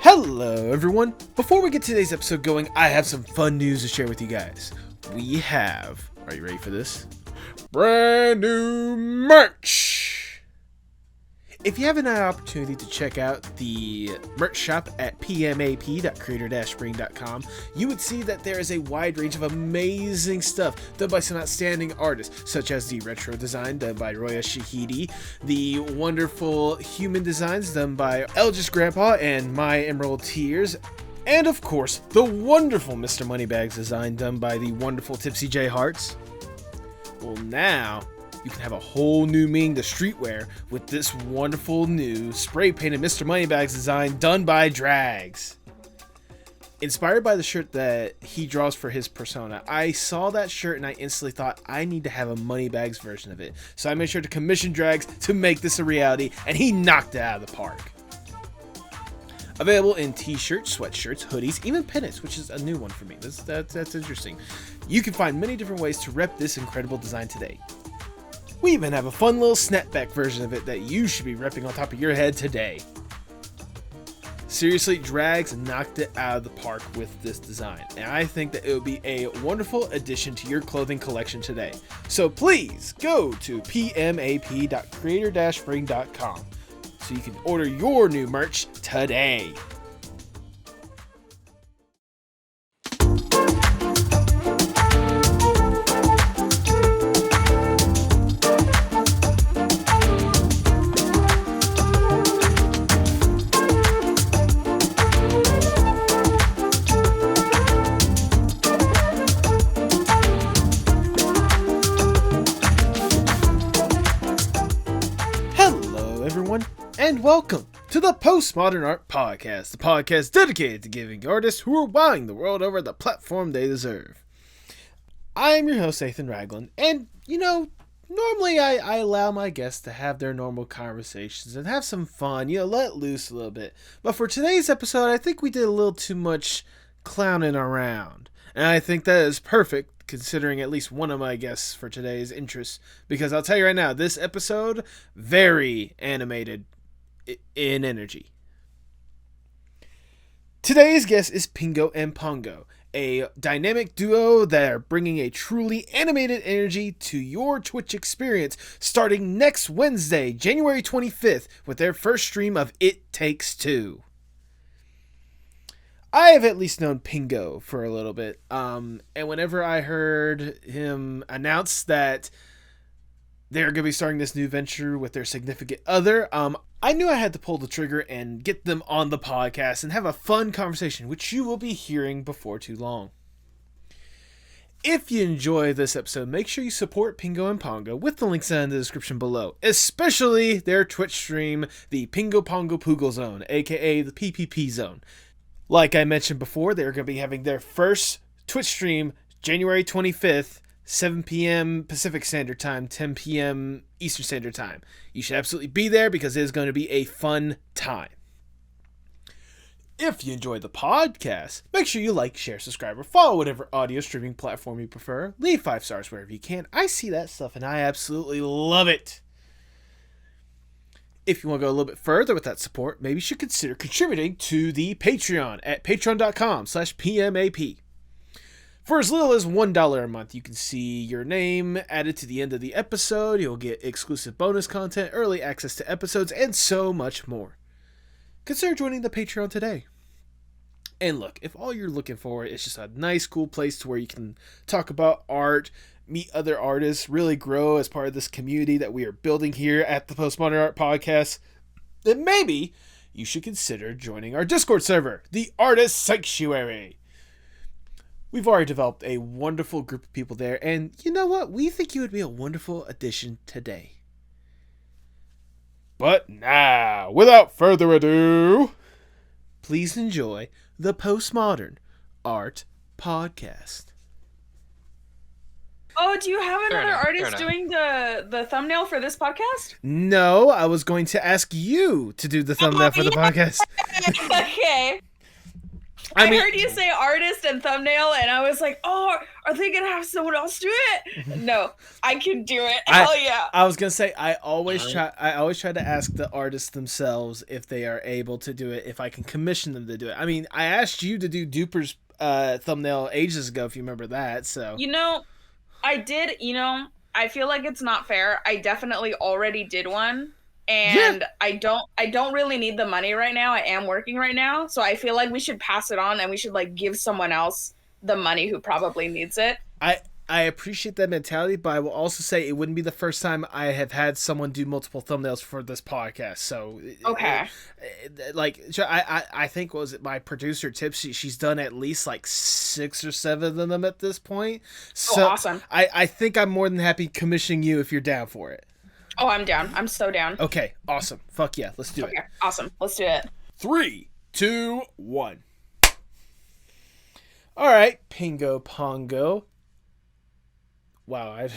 Hello everyone! Before we get today's episode going, I have some fun news to share with you guys. We have, are you ready for this? Brand new merch! If you haven't had an opportunity to check out the merch shop at pmap.creator-spring.com, you would see that there is a wide range of amazing stuff done by some outstanding artists, such as the retro design done by Roya Shahidi, the wonderful human designs done by Elgis Grandpa and My Emerald Tears, and of course, the wonderful Mr. Moneybags design done by the wonderful Tipsy J Hearts. Well, now you can have a whole new meaning to streetwear with this wonderful new spray painted Mr. Moneybags design done by Drags. Inspired by the shirt that he draws for his persona, I saw that shirt and I instantly thought I need to have a Moneybags version of it. So I made sure to commission Drags to make this a reality, and he knocked it out of the park. Available in t-shirts, sweatshirts, hoodies, even pennants, which is a new one for me. That's interesting. You can find many different ways to rep this incredible design today. We even have a fun little snapback version of it that you should be repping on top of your head today. Seriously, Drags knocked it out of the park with this design, and I think that it would be a wonderful addition to your clothing collection today. So please go to pmap.creator-spring.com so you can order your new merch today. And welcome to the Postmodern Art Podcast, the podcast dedicated to giving artists who are wowing the world over the platform they deserve. I am your host, Nathan Ragland, and normally I allow my guests to have their normal conversations and have some fun, let loose a little bit. But for today's episode, I think we did a little too much clowning around, and I think that is perfect, considering at least one of my guests for today's interests, because I'll tell you right now, this episode, very animated in energy. Today's guest is Pingo and Pongo, a dynamic duo that are bringing a truly animated energy to your Twitch experience starting next Wednesday, January 25th, with their first stream of It Takes Two. I have at least known Pingo for a little bit, and whenever I heard him announce that they're going to be starting this new venture with their significant other, I knew I had to pull the trigger and get them on the podcast and have a fun conversation, which you will be hearing before too long. If you enjoy this episode, make sure you support Pingo and Pongo with the links in the description below, especially their Twitch stream, the PingoPongoPoogleZone, aka the PPP Zone. Like I mentioned before, they're going to be having their first Twitch stream January 25th, 7 p.m. Pacific Standard Time, 10 p.m. Eastern Standard Time. You should absolutely be there because it is going to be a fun time. If you enjoy the podcast, make sure you like, share, subscribe, or follow whatever audio streaming platform you prefer. Leave 5 stars wherever you can. I see that stuff and I absolutely love it. If you want to go a little bit further with that support, maybe you should consider contributing to the Patreon at patreon.com/PMAP. For as little as $1 a month, you can see your name added to the end of the episode. You'll get exclusive bonus content, early access to episodes, and so much more. Consider joining the Patreon today. And look, if all you're looking for is just a nice, cool place to where you can talk about art, meet other artists, really grow as part of this community that we are building here at the Postmodern Art Podcast, then maybe you should consider joining our Discord server, the Artist Sanctuary. We've already developed a wonderful group of people there, and you know what? We think you would be a wonderful addition today. But now, without further ado, please enjoy the Postmodern Art Podcast. Oh, do you have another artist doing the thumbnail for this podcast? No, I was going to ask you to do the thumbnail for the podcast. Okay. I heard you say artist and thumbnail, and I was like, oh, are they gonna have someone else do it? No, I can do it. Hell yeah! I was gonna say I always try to ask the artists themselves if they are able to do it, if I can commission them to do it. I mean, I asked you to do Duper's thumbnail ages ago, if you remember that. So I did. I feel like it's not fair. I definitely already did one. And I don't really need the money right now. I am working right now. So I feel like we should pass it on and we should like give someone else the money who probably needs it. I appreciate that mentality, but I will also say it wouldn't be the first time I have had someone do multiple thumbnails for this podcast. So okay, I think, what was it, my producer Tipsy? She's done at least like 6 or 7 of them at this point. So awesome! I think I'm more than happy commissioning you if you're down for it. Oh, I'm down. I'm so down. Okay, awesome. Fuck yeah, let's do it. Awesome. Let's do it. 3, 2, 1. All right, Pingo Pongo. Wow,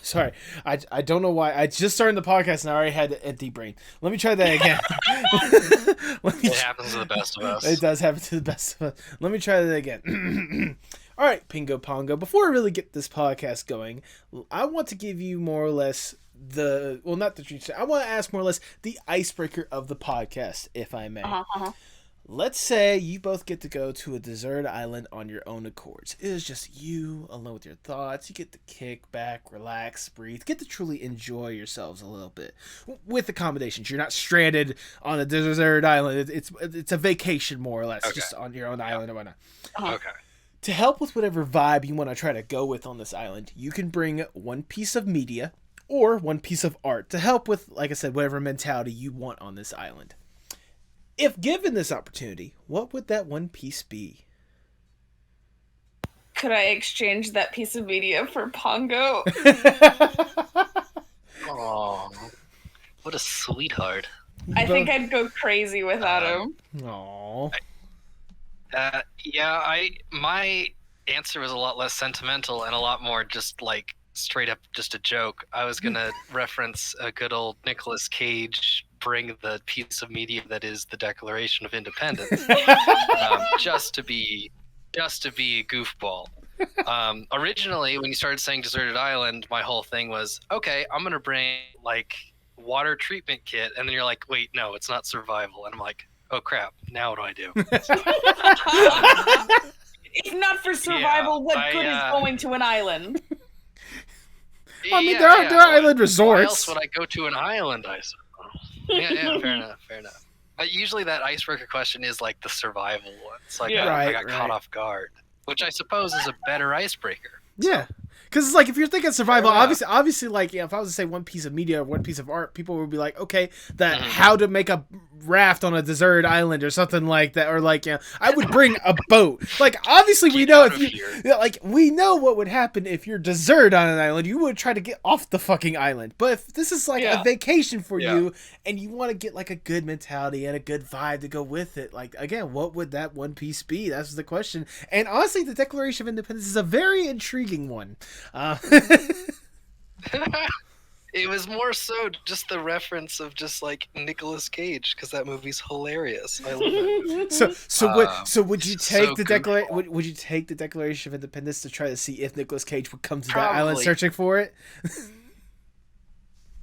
sorry. I don't know why. I just started the podcast and I already had an empty brain. Let me try that again. It happens to the best of us. It does happen to the best of us. Let me try that again. All right, Pingo Pongo. Before I really get this podcast going, I want to give you more or less I want to ask more or less the icebreaker of the podcast, if I may. Let's say you both get to go to a deserted island on your own accords. It is just you alone with your thoughts. You get to kick back, relax, breathe, get to truly enjoy yourselves a little bit with accommodations. You're not stranded on a deserted island. It's a vacation, more or less, just on your own island or whatnot. Okay. To help with whatever vibe you want to try to go with on this island, you can bring one piece of media or one piece of art to help with, like I said, whatever mentality you want on this island. If given this opportunity, what would that one piece be? Could I exchange that piece of media for Pongo? Oh, what a sweetheart. I think I'd go crazy without him. Aww. My answer was a lot less sentimental and a lot more just like straight up just a joke. I was gonna reference a good old Nicolas Cage, bring the piece of media that is the Declaration of Independence, just to be a goofball. Originally, when you started saying deserted island, my whole thing was, okay, I'm gonna bring like water treatment kit, and then you're like, wait, no, it's not survival, and I'm like, oh crap, now what do I do? If not for survival, what good is going to an island? I mean, there are island resorts. Why else would I go to an island, I suppose? Yeah, fair enough. Usually that icebreaker question is like the survival one. So I got caught off guard, which I suppose is a better icebreaker. Yeah. Because it's like, if you're thinking survival, obviously, like, if I was to say one piece of media or one piece of art, people would be like, okay, how to make a raft on a deserted island or something like that, or like, I would bring a boat. Like, obviously, we know we know what would happen if you're deserted on an island. You would try to get off the fucking island. But if this is like a vacation for you, and you want to get like a good mentality and a good vibe to go with it, like, again, what would that one piece be? That's the question. And honestly, the Declaration of Independence is a very intriguing one. It was more so just the reference of just like Nicolas Cage, because that movie's hilarious. I love it. So would you take would you take the Declaration of Independence to try to see if Nicolas Cage would come to that island searching for it?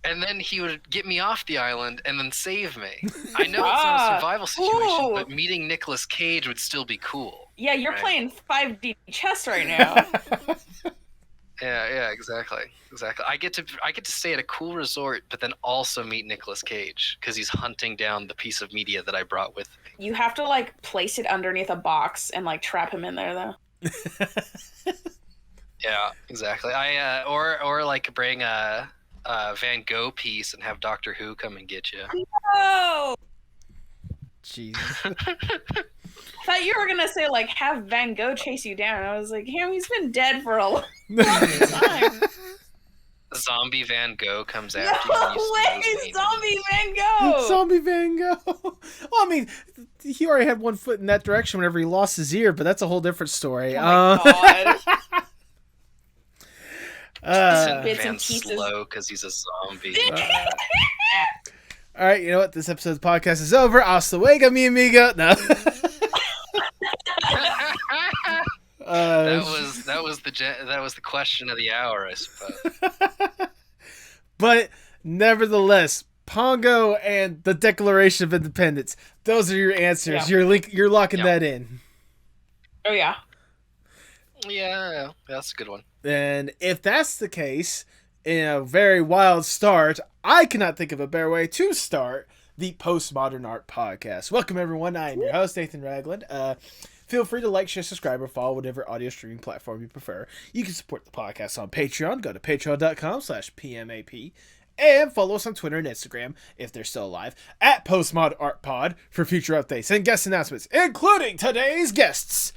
And then he would get me off the island and then save me. I know it's not a survival situation, but meeting Nicolas Cage would still be cool. Yeah, you're playing 5D chess right now. Yeah, exactly. I get to stay at a cool resort, but then also meet Nicolas Cage because he's hunting down the piece of media that I brought with me. You have to like place it underneath a box and like trap him in there, though. Yeah, exactly. Or like bring a Van Gogh piece and have Doctor Who come and get you. No. Jesus. I thought you were gonna say like have Van Gogh chase you down. I was like, damn, he's been dead for a long time. Zombie Van Gogh comes after you. No way, Zombie Van Gogh. Zombie Van Gogh. Well, I mean, he already had one foot in that direction whenever he lost his ear, but that's a whole different story. Oh my god. Bits and pieces. Slow because he's a zombie. All right, you know what? This episode's podcast is over. Hasta luego, mi amigo. No. that was the question of the hour, I suppose. But nevertheless, Pongo and the Declaration of Independence. Those are your answers. Yeah. You're locking that in. Oh yeah. Yeah, that's a good one. And if that's the case, in a very wild start, I cannot think of a better way to start the Postmodern Art Podcast. Welcome, everyone. I am your host, Nathan Ragland. Feel free to like, share, subscribe, or follow whatever audio streaming platform you prefer. You can support the podcast on Patreon. Go to patreon.com/PMAP. And follow us on Twitter and Instagram, if they're still alive, at PostmodArtPod for future updates and guest announcements, including today's guests.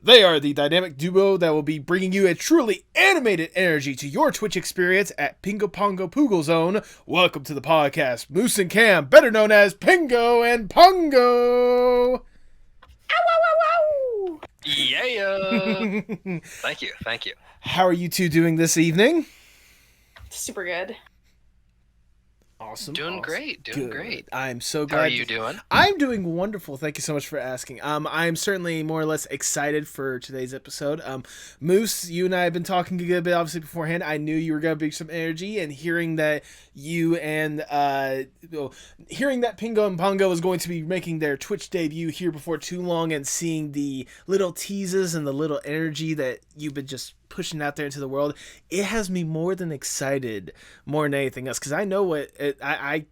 They are the dynamic duo that will be bringing you a truly animated energy to your Twitch experience at PingoPongoPoogleZone. Welcome to the podcast, Moose and Cam, better known as Pingo and Pongo. Ow, ow, ow, ow. Yeah. Thank you. How are you two doing this evening? Super good. Awesome. Doing great. I'm so glad. How are you doing? I'm doing wonderful. Thank you so much for asking. I'm certainly more or less excited for today's episode. Moose, you and I have been talking a good bit, obviously, beforehand. I knew you were going to bring some energy, and hearing that you and hearing that Pingo and Pongo was going to be making their Twitch debut here before too long, and seeing the little teases and the little energy that you've been just pushing out there into the world, it has me more than excited, more than anything else, because I know I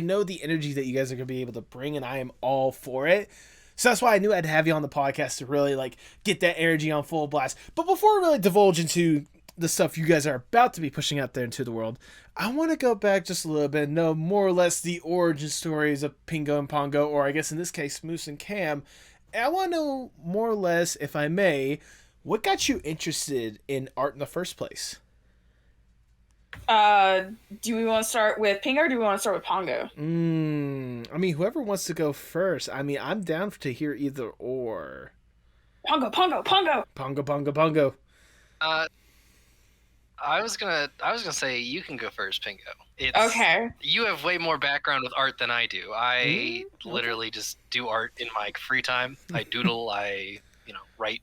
know the energy that you guys are going to be able to bring, and I am all for it. So that's why I knew I'd have you on the podcast to really get that energy on full blast. But before we really divulge into the stuff you guys are about to be pushing out there into the world, I want to go back just a little bit and know more or less the origin stories of Pingo and Pongo, or I guess in this case Moose and Cam. And I want to know more or less, if I may, what got you interested in art in the first place? Do we want to start with Pingo or do we want to start with Pongo? I mean, whoever wants to go first. I mean, I'm down to hear either or. Pongo. Pongo. I was gonna say you can go first, Pingo. Okay. You have way more background with art than I do. I literally just do art in my free time. I doodle. I write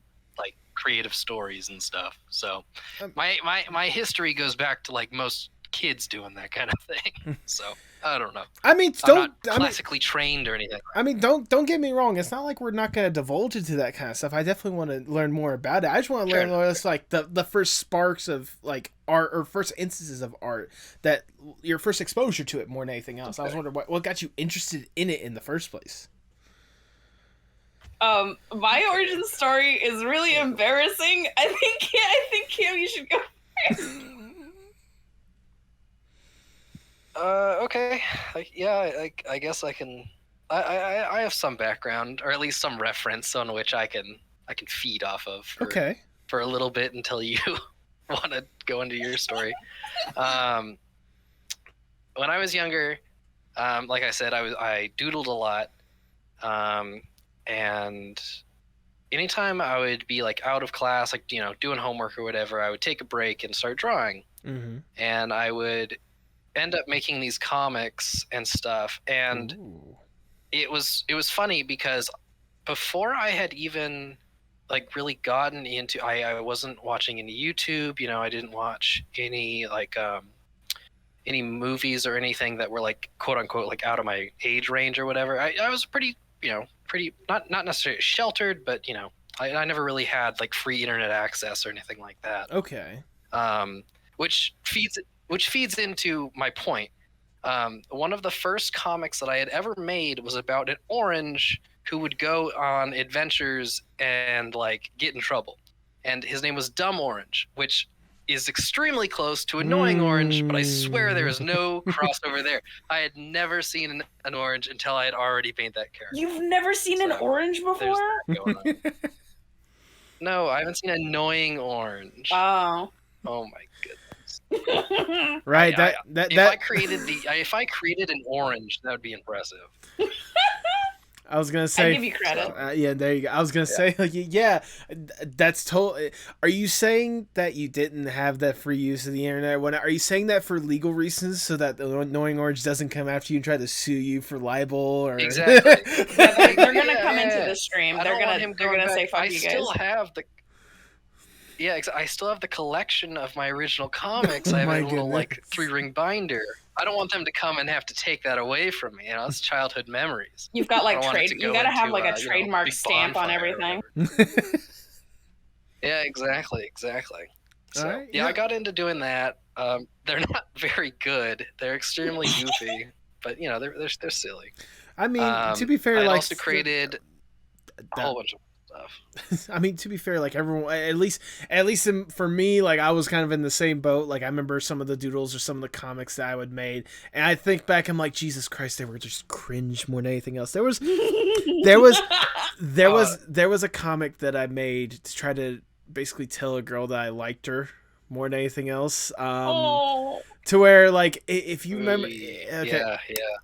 creative stories and stuff. So my history goes back to most kids doing that kind of thing. So I don't know. I mean, I'm not classically trained or anything. I mean, don't get me wrong. It's not like we're not going to divulge into that kind of stuff. I definitely want to learn more about it. I just want to learn more the first sparks of art, or first instances of art, that your first exposure to it more than anything else. Okay. I was wondering what got you interested in it in the first place. My origin story is really embarrassing. I think Cam, you should go first. Okay. I guess I can. I have some background, or at least some reference on which I can feed off of. For a little bit until you want to go into your story. When I was younger, like I said, I doodled a lot. And anytime I would be out of class, doing homework or whatever, I would take a break and start drawing. Mm-hmm. And I would end up making these comics and stuff. And it was funny because before I had even really gotten into, I wasn't watching any YouTube, I didn't watch any any movies or anything that were quote unquote out of my age range or whatever. I was pretty not necessarily sheltered, but I never really had free internet access or anything like that. Okay. Which feeds into my point. One of the first comics that I had ever made was about an orange who would go on adventures and get in trouble, and his name was Dumb Orange, which is extremely close to Annoying Orange, but I swear there is no crossover there. I had never seen an orange until I had already made that character. You've never seen an orange before? No, I haven't seen Annoying Orange. Oh my goodness. Right. If I created an orange, that would be impressive. I was gonna say. I give you credit. Yeah, there you go. I was gonna say, like, yeah, that's total. Are you saying that you didn't have that free use of the internet? When are you saying that for legal reasons, so that the Annoying Orange doesn't come after you and try to sue you for libel or? Exactly. Yeah, they're gonna come into the stream. They're gonna say fuck you guys. I still have the. Yeah, I still have the collection of my original comics. I have a little like 3-ring binder. I don't want them to come and have to take that away from me. You know, it's childhood memories. You've got like you gotta have like a trademark stamp on everything. Yeah, exactly. So Right, yeah, I got into doing that. They're not very good. They're extremely goofy, but you know, they're silly. I mean, to be fair, I like also created a whole bunch of stuff. I mean, to be fair, like everyone, at least for me, like I was kind of in the same boat. Like I remember some of the doodles or some of the comics that I would made, and I think back, I'm like, Jesus Christ, they were just cringe more than anything else. There was a comic that I made to try to basically tell a girl that I liked her more than anything else. To where, like, if you remember, okay, yeah.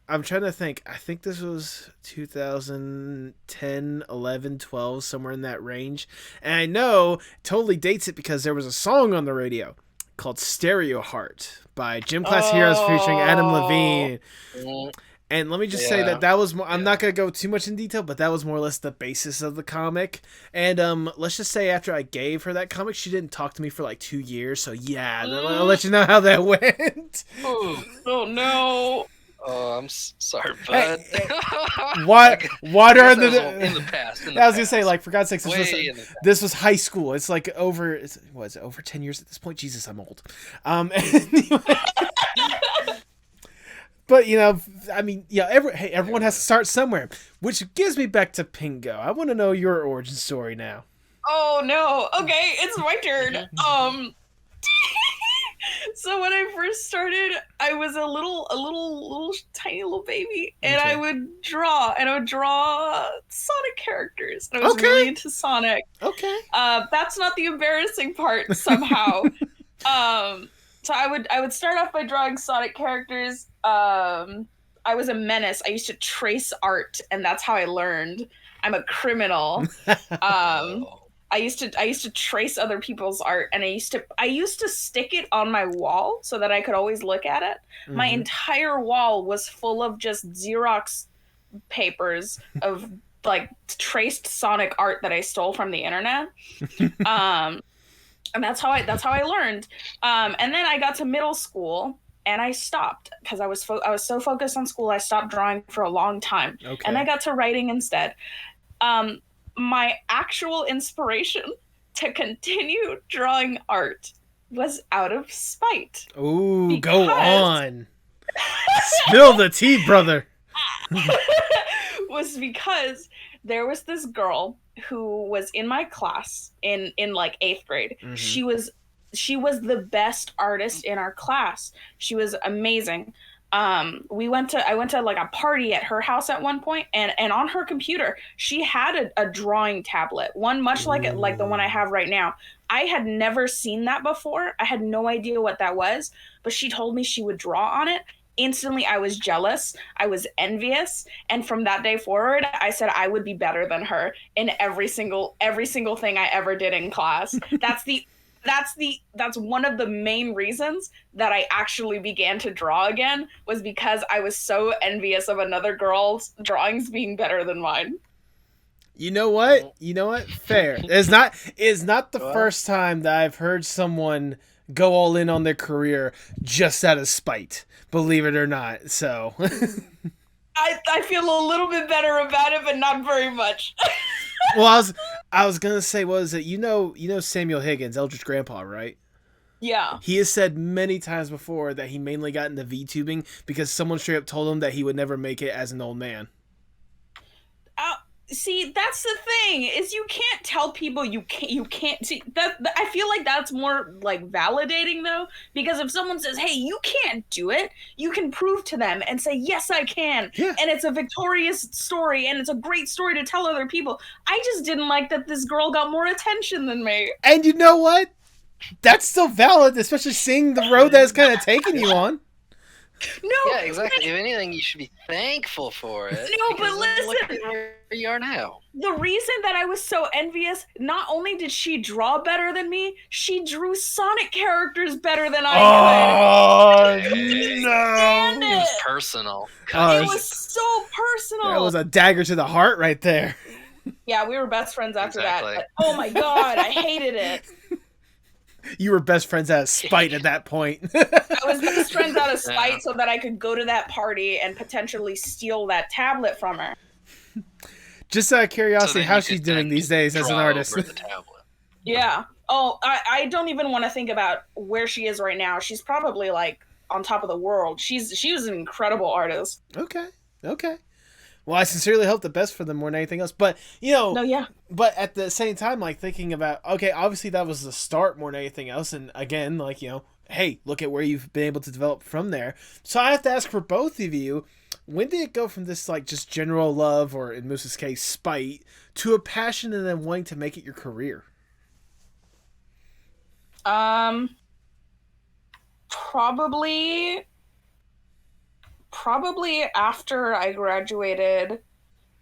I'm trying to think. I think this was 2010, 11, 12, somewhere in that range. And I know totally dates it because there was a song on the radio called Stereo Heart by Gym Class Heroes featuring Adam Levine. And let me just say that was more, I'm not going to go too much in detail, but that was more or less the basis of the comic. And let's just say after I gave her that comic, she didn't talk to me for like 2 years. So yeah, I'll let you know how that went. Oh no. Oh, I'm sorry, bud. Water in the past. I was going to say, like, for God's sakes, this was high school. It's like over 10 years at this point? Jesus, I'm old. Anyway. But, you know, I mean, yeah, everyone has to start somewhere, which gives me back to Pingo. I want to know your origin story now. Oh, no. Okay, it's my turn. So when I first started, I was a little tiny little baby, and I would draw Sonic characters. And I was really into Sonic. Okay. That's not the embarrassing part somehow. So I would start off by drawing Sonic characters. I was a menace. I used to trace art, and that's how I learned. I'm a criminal. I used to trace other people's art, and I used to stick it on my wall so that I could always look at it. Mm-hmm. My entire wall was full of just Xerox papers of like traced Sonic art that I stole from the internet. And that's how I learned. And then I got to middle school and I stopped because I was so focused on school. I stopped drawing for a long time. Okay. And I got to writing instead. My actual inspiration to continue drawing art was out of spite. Ooh, go on. Spill the tea, brother. Was because there was this girl who was in my class in like 8th grade. Mm-hmm. She was the best artist in our class. She was amazing. I went to like a party at her house at one point, and on her computer she had a drawing tablet, one much like the one I have right now. I had never seen that before. I had no idea what that was, but she told me she would draw on it. Instantly, I was jealous. I was envious. And from that day forward, I said I would be better than her in every single thing I ever did in class. That's one of the main reasons that I actually began to draw again, was because I was so envious of another girl's drawings being better than mine. You know what? Fair. It's not the first time that I've heard someone go all in on their career just out of spite, believe it or not. So I feel a little bit better about it, but not very much. Well, I was gonna say, what is it? You know Samuel Higgins, Eldritch Grandpa, right? Yeah. He has said many times before that he mainly got into VTubing because someone straight up told him that he would never make it as an old man. See, that's the thing, is you can't tell people you can't see that. I feel like that's more like validating though, because if someone says, hey, you can't do it, you can prove to them and say, yes, I can. Yeah. And it's a victorious story and it's a great story to tell other people. I just didn't like that this girl got more attention than me. And you know what? That's still valid, especially seeing the road that it's kind of taken you on. No. Yeah, exactly. If anything, you should be thankful for it. No, but because then look listen. at where you are now. The reason that I was so envious, not only did she draw better than me, she drew Sonic characters better than I Oh could. no! It was personal. It was so personal. That was a dagger to the heart right there. Yeah, we were best friends after Exactly. that. But, oh my god, I hated it. You were best friends out of spite at that point. I was best friends out of spite so that I could go to that party and potentially steal that tablet from her. Just out of curiosity, then how's you she could doing then thes days as an draw artist? over the tablet. Yeah. Oh, I don't even want to think about where she is right now. She's probably like on top of the world. She was an incredible artist. Okay. Well, I sincerely hope the best for them more than anything else. But, you know, No, yeah. but at the same time, like, thinking about, okay, obviously that was the start more than anything else. And again, like, you know, hey, look at where you've been able to develop from there. So I have to ask for both of you, when did it go from this, like, just general love, or in Moose's case, spite, to a passion and then wanting to make it your career? Probably after I graduated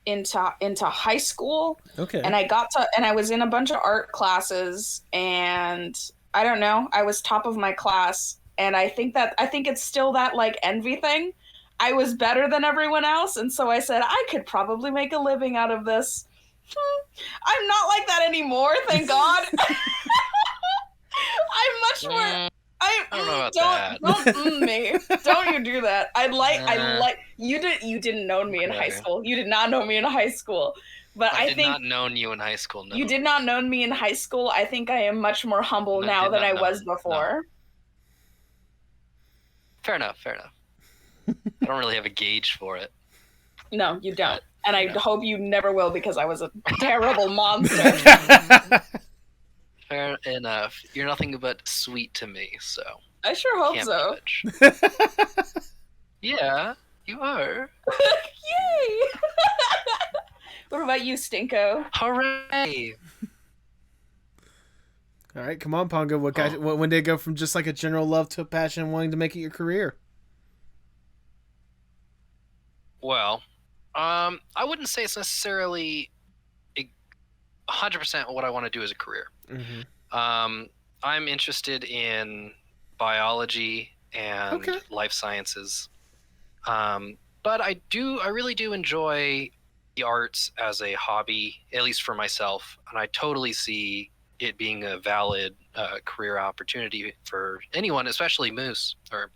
into high school. Okay. And I was in a bunch of art classes, and I don't know, I was top of my class, and I think it's still that like envy thing. I was better than everyone else, and so I said I could probably make a living out of this. I'm not like that anymore, thank God. I'm much more. I don't know about that. Don't me. Don't you do that. I like you didn't know me in high school. You did not know me in high school. But I think not known you in high school. No. You did not know me in high school. I think I am much more humble now than I was before. No. Fair enough. I don't really have a gauge for it. No, you don't. And I hope you never will, because I was a terrible monster. Fair enough. You're nothing but sweet to me, so. I sure hope so. Yeah, you are. Yay! What about you, Stinko? Hooray! All right, come on, Pongo. When did it go from just like a general love to a passion and wanting to make it your career? Well, I wouldn't say it's necessarily 100% what I want to do as a career. Mm-hmm. I'm interested in biology and life sciences, but I really do enjoy the arts as a hobby, at least for myself, and I totally see it being a valid career opportunity for anyone, especially Moose. But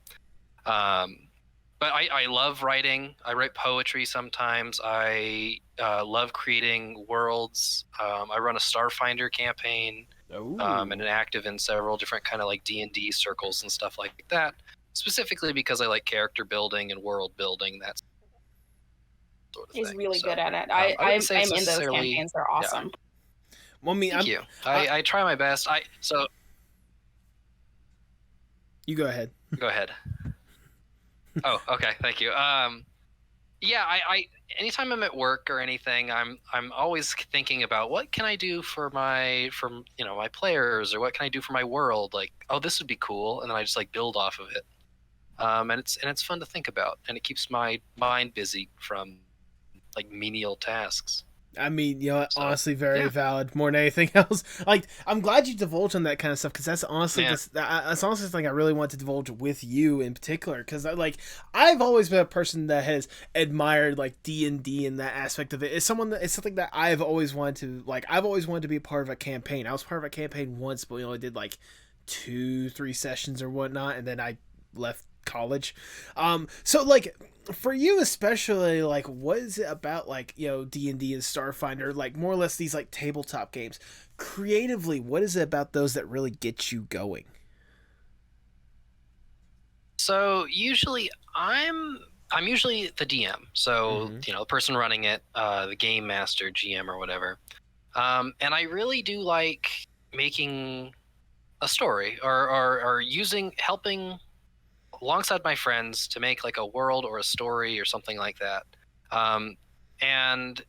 I love writing. I write poetry sometimes. I love creating worlds. I run a Starfinder campaign, and am active in several different kind of like D&D circles and stuff like that, specifically because I like character building and world building. That's sort of He's thing. really good at it. I'm in those campaigns. They're awesome. Yeah. Well, Thank you. I try my best. You go ahead. Go ahead. Oh, okay. Thank you. Yeah, I anytime I'm at work or anything, I'm always thinking about what can I do for my players, or what can I do for my world? Like, oh, this would be cool, and then I just like build off of it. And it's fun to think about, and it keeps my mind busy from like menial tasks. I mean, you know, honestly, very valid more than anything else. Like, I'm glad you divulged on that kind of stuff, because that's honestly that's honestly something I really want to divulge with you in particular. Because I've always been a person that has admired like D&D and that aspect of it. It's something that I've always wanted to like. I've always wanted to be part of a campaign. I was part of a campaign once, but we only did like 2-3 sessions or whatnot, and then I left college. So like, for you especially, like, what is it about, like, you know, D&D and Starfinder, like, more or less these like tabletop games, creatively, what is it about those that really get you going? So usually I'm usually the DM, so you know, the person running it, the game master, GM, or whatever, and I really do like making a story, or helping alongside my friends to make like a world or a story or something like that. And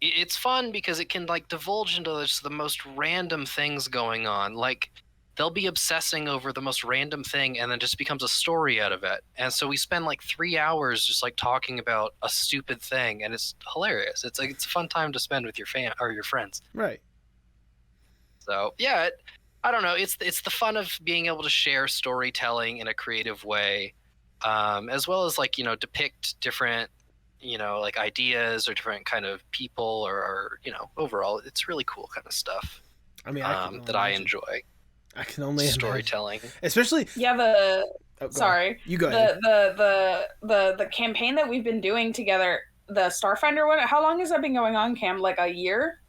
it's fun because it can like divulge into just the most random things going on. Like they'll be obsessing over the most random thing and then just becomes a story out of it. And so we spend like 3 hours just like talking about a stupid thing, and it's hilarious. It's like, it's a fun time to spend with your or your friends. Right. So yeah, I don't know. It's the fun of being able to share storytelling in a creative way, as well as like, depict different, like ideas or different kind of people, or overall, it's really cool kind of stuff. I mean, that I enjoy. I can only storytelling, especially. Yeah, sorry. You go ahead. The campaign that we've been doing together, the Starfinder one. How long has that been going on, Cam? Like a year?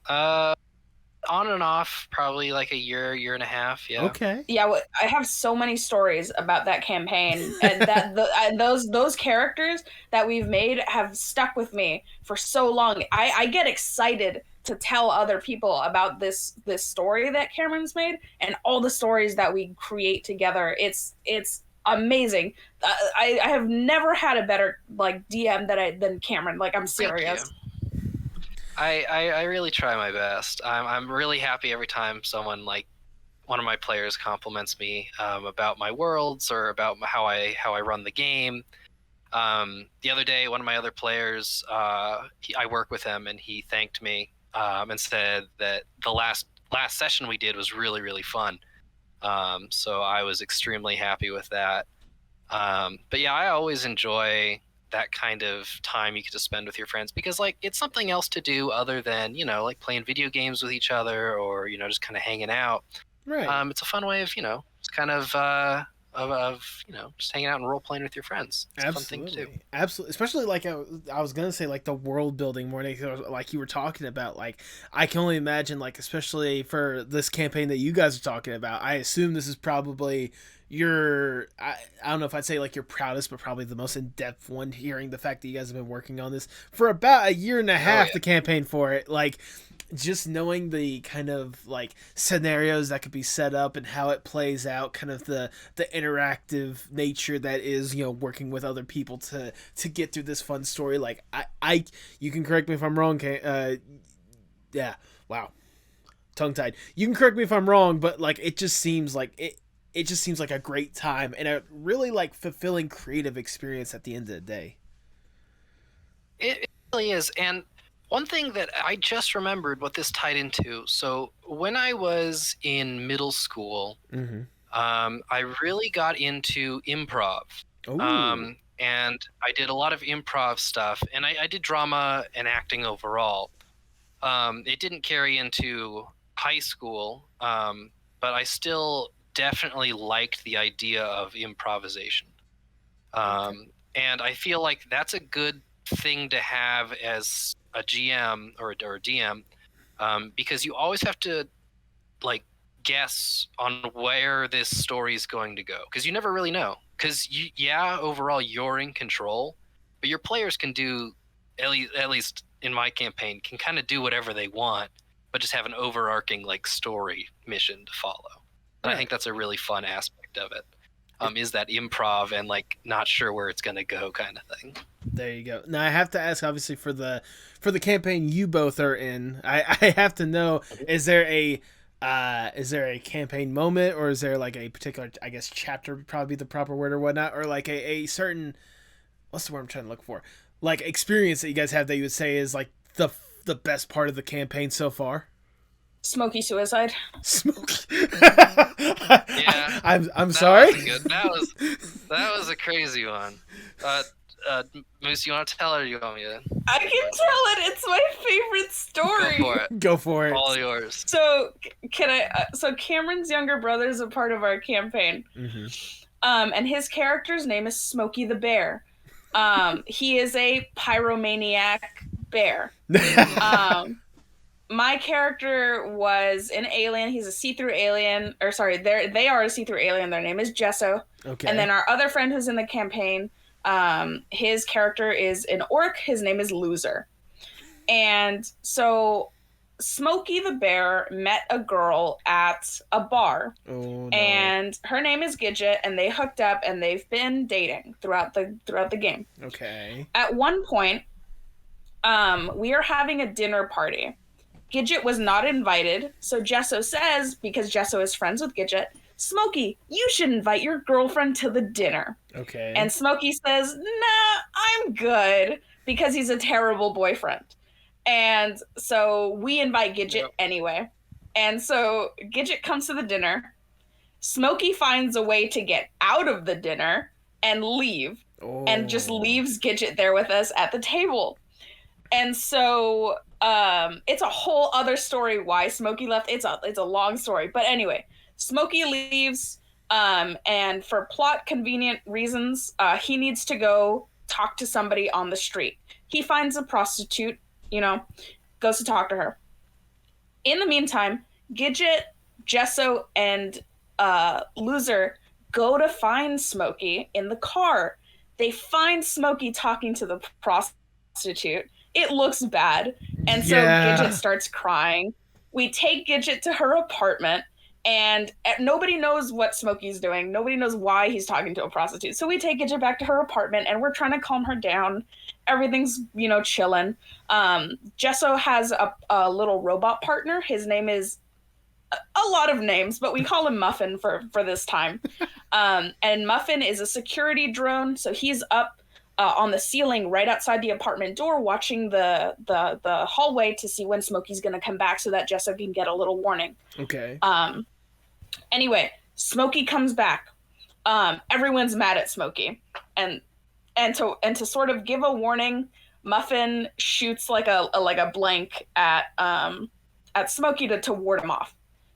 On and off, probably like a year and a half. Yeah. Okay. Yeah, I have so many stories about that campaign, and those characters that we've made have stuck with me for so long. I get excited to tell other people about this story that Cameron's made, and all the stories that we create together. It's amazing. I have never had a better like DM than Cameron. Like, I'm serious. I really try my best. I'm really happy every time someone, like one of my players, compliments me about my worlds or about how I run the game. The other day, one of my other players, I work with him, and he thanked me and said that the last session we did was really, really fun. So I was extremely happy with that. But yeah, I always enjoy that kind of time you get to spend with your friends, because like it's something else to do other than like playing video games with each other, or just kind of hanging out. Right. It's a fun way of just kind of just hanging out and role playing with your friends. It's a fun thing to do. Absolutely. Especially like I was gonna say, like the world building more, like you were talking about. Like I can only imagine, like especially for this campaign that you guys are talking about, I assume this is probably your, I don't know if I'd say like your proudest, but probably the most in-depth one, hearing the fact that you guys have been working on this for about a year and a half. The campaign for it, like just knowing the kind of like scenarios that could be set up and how it plays out, kind of the interactive nature that is working with other people to get through this fun story. Like I you can correct me if I'm wrong, yeah, wow, tongue-tied. You can correct me if I'm wrong, but like it just seems like a great time and a really like fulfilling creative experience at the end of the day. It really is. And one thing that I just remembered what this tied into. So when I was in middle school, I really got into improv. And I did a lot of improv stuff, and I did drama and acting overall. It didn't carry into high school, but I still definitely liked the idea of improvisation. And I feel like that's a good thing to have as a GM or a DM, because you always have to like guess on where this story is going to go, because you never really know. Because overall you're in control, but your players can do, at least in my campaign, can kind of do whatever they want, but just have an overarching like story mission to follow. And I think that's a really fun aspect of it. Is that improv and like not sure where it's gonna go kind of thing. There you go. Now I have to ask, obviously, for the campaign you both are in, I have to know, is there a campaign moment, or is there like a particular, I guess chapter would probably be the proper word or whatnot, or like a certain, what's the word I'm trying to look for, like experience that you guys have that you would say is like the best part of the campaign so far? Smoky suicide. Smoky. Yeah. I'm sorry. That was a crazy one. Moose, you want to tell her, or you want me to? I can tell it. It's my favorite story. Go for it. All yours. So can I? So Cameron's younger brother is a part of our campaign. And his character's name is Smokey the Bear. He is a pyromaniac bear. My character was an alien. He's a see-through alien. Or sorry, they are a see-through alien. Their name is Gesso. Okay. And then our other friend who's in the campaign, his character is an orc. His name is Loser. And so Smokey the Bear met a girl at a bar. Oh, no. And her name is Gidget, and they hooked up, and they've been dating throughout the game. Okay. At one point, we are having a dinner party. Gidget was not invited, so Gesso says, because Gesso is friends with Gidget, Smokey, you should invite your girlfriend to the dinner. Okay. And Smokey says, nah, I'm good, because he's a terrible boyfriend. And so we invite Gidget anyway. And so Gidget comes to the dinner. Smokey finds a way to get out of the dinner and leave, and just leaves Gidget there with us at the table. And so it's a whole other story why Smokey left. It's a long story. But anyway, Smokey leaves, and for plot convenient reasons, he needs to go talk to somebody on the street. He finds a prostitute, goes to talk to her. In the meantime, Gidget, Gesso, and Loser go to find Smokey in the car. They find Smokey talking to the prostitute. It looks bad. And so Gidget starts crying. We take Gidget to her apartment, and nobody knows what Smokey's doing. Nobody knows why he's talking to a prostitute. So we take Gidget back to her apartment, and we're trying to calm her down. Everything's, chilling. Gesso has a little robot partner. His name is a lot of names, but we call him Muffin for this time. And Muffin is a security drone, so he's up on the ceiling right outside the apartment door, watching the hallway to see when Smokey's going to come back, so that Gesso can get a little warning. Okay. Anyway, Smokey comes back. Everyone's mad at Smokey, and to sort of give a warning, Muffin shoots like a blank at Smokey to ward him off.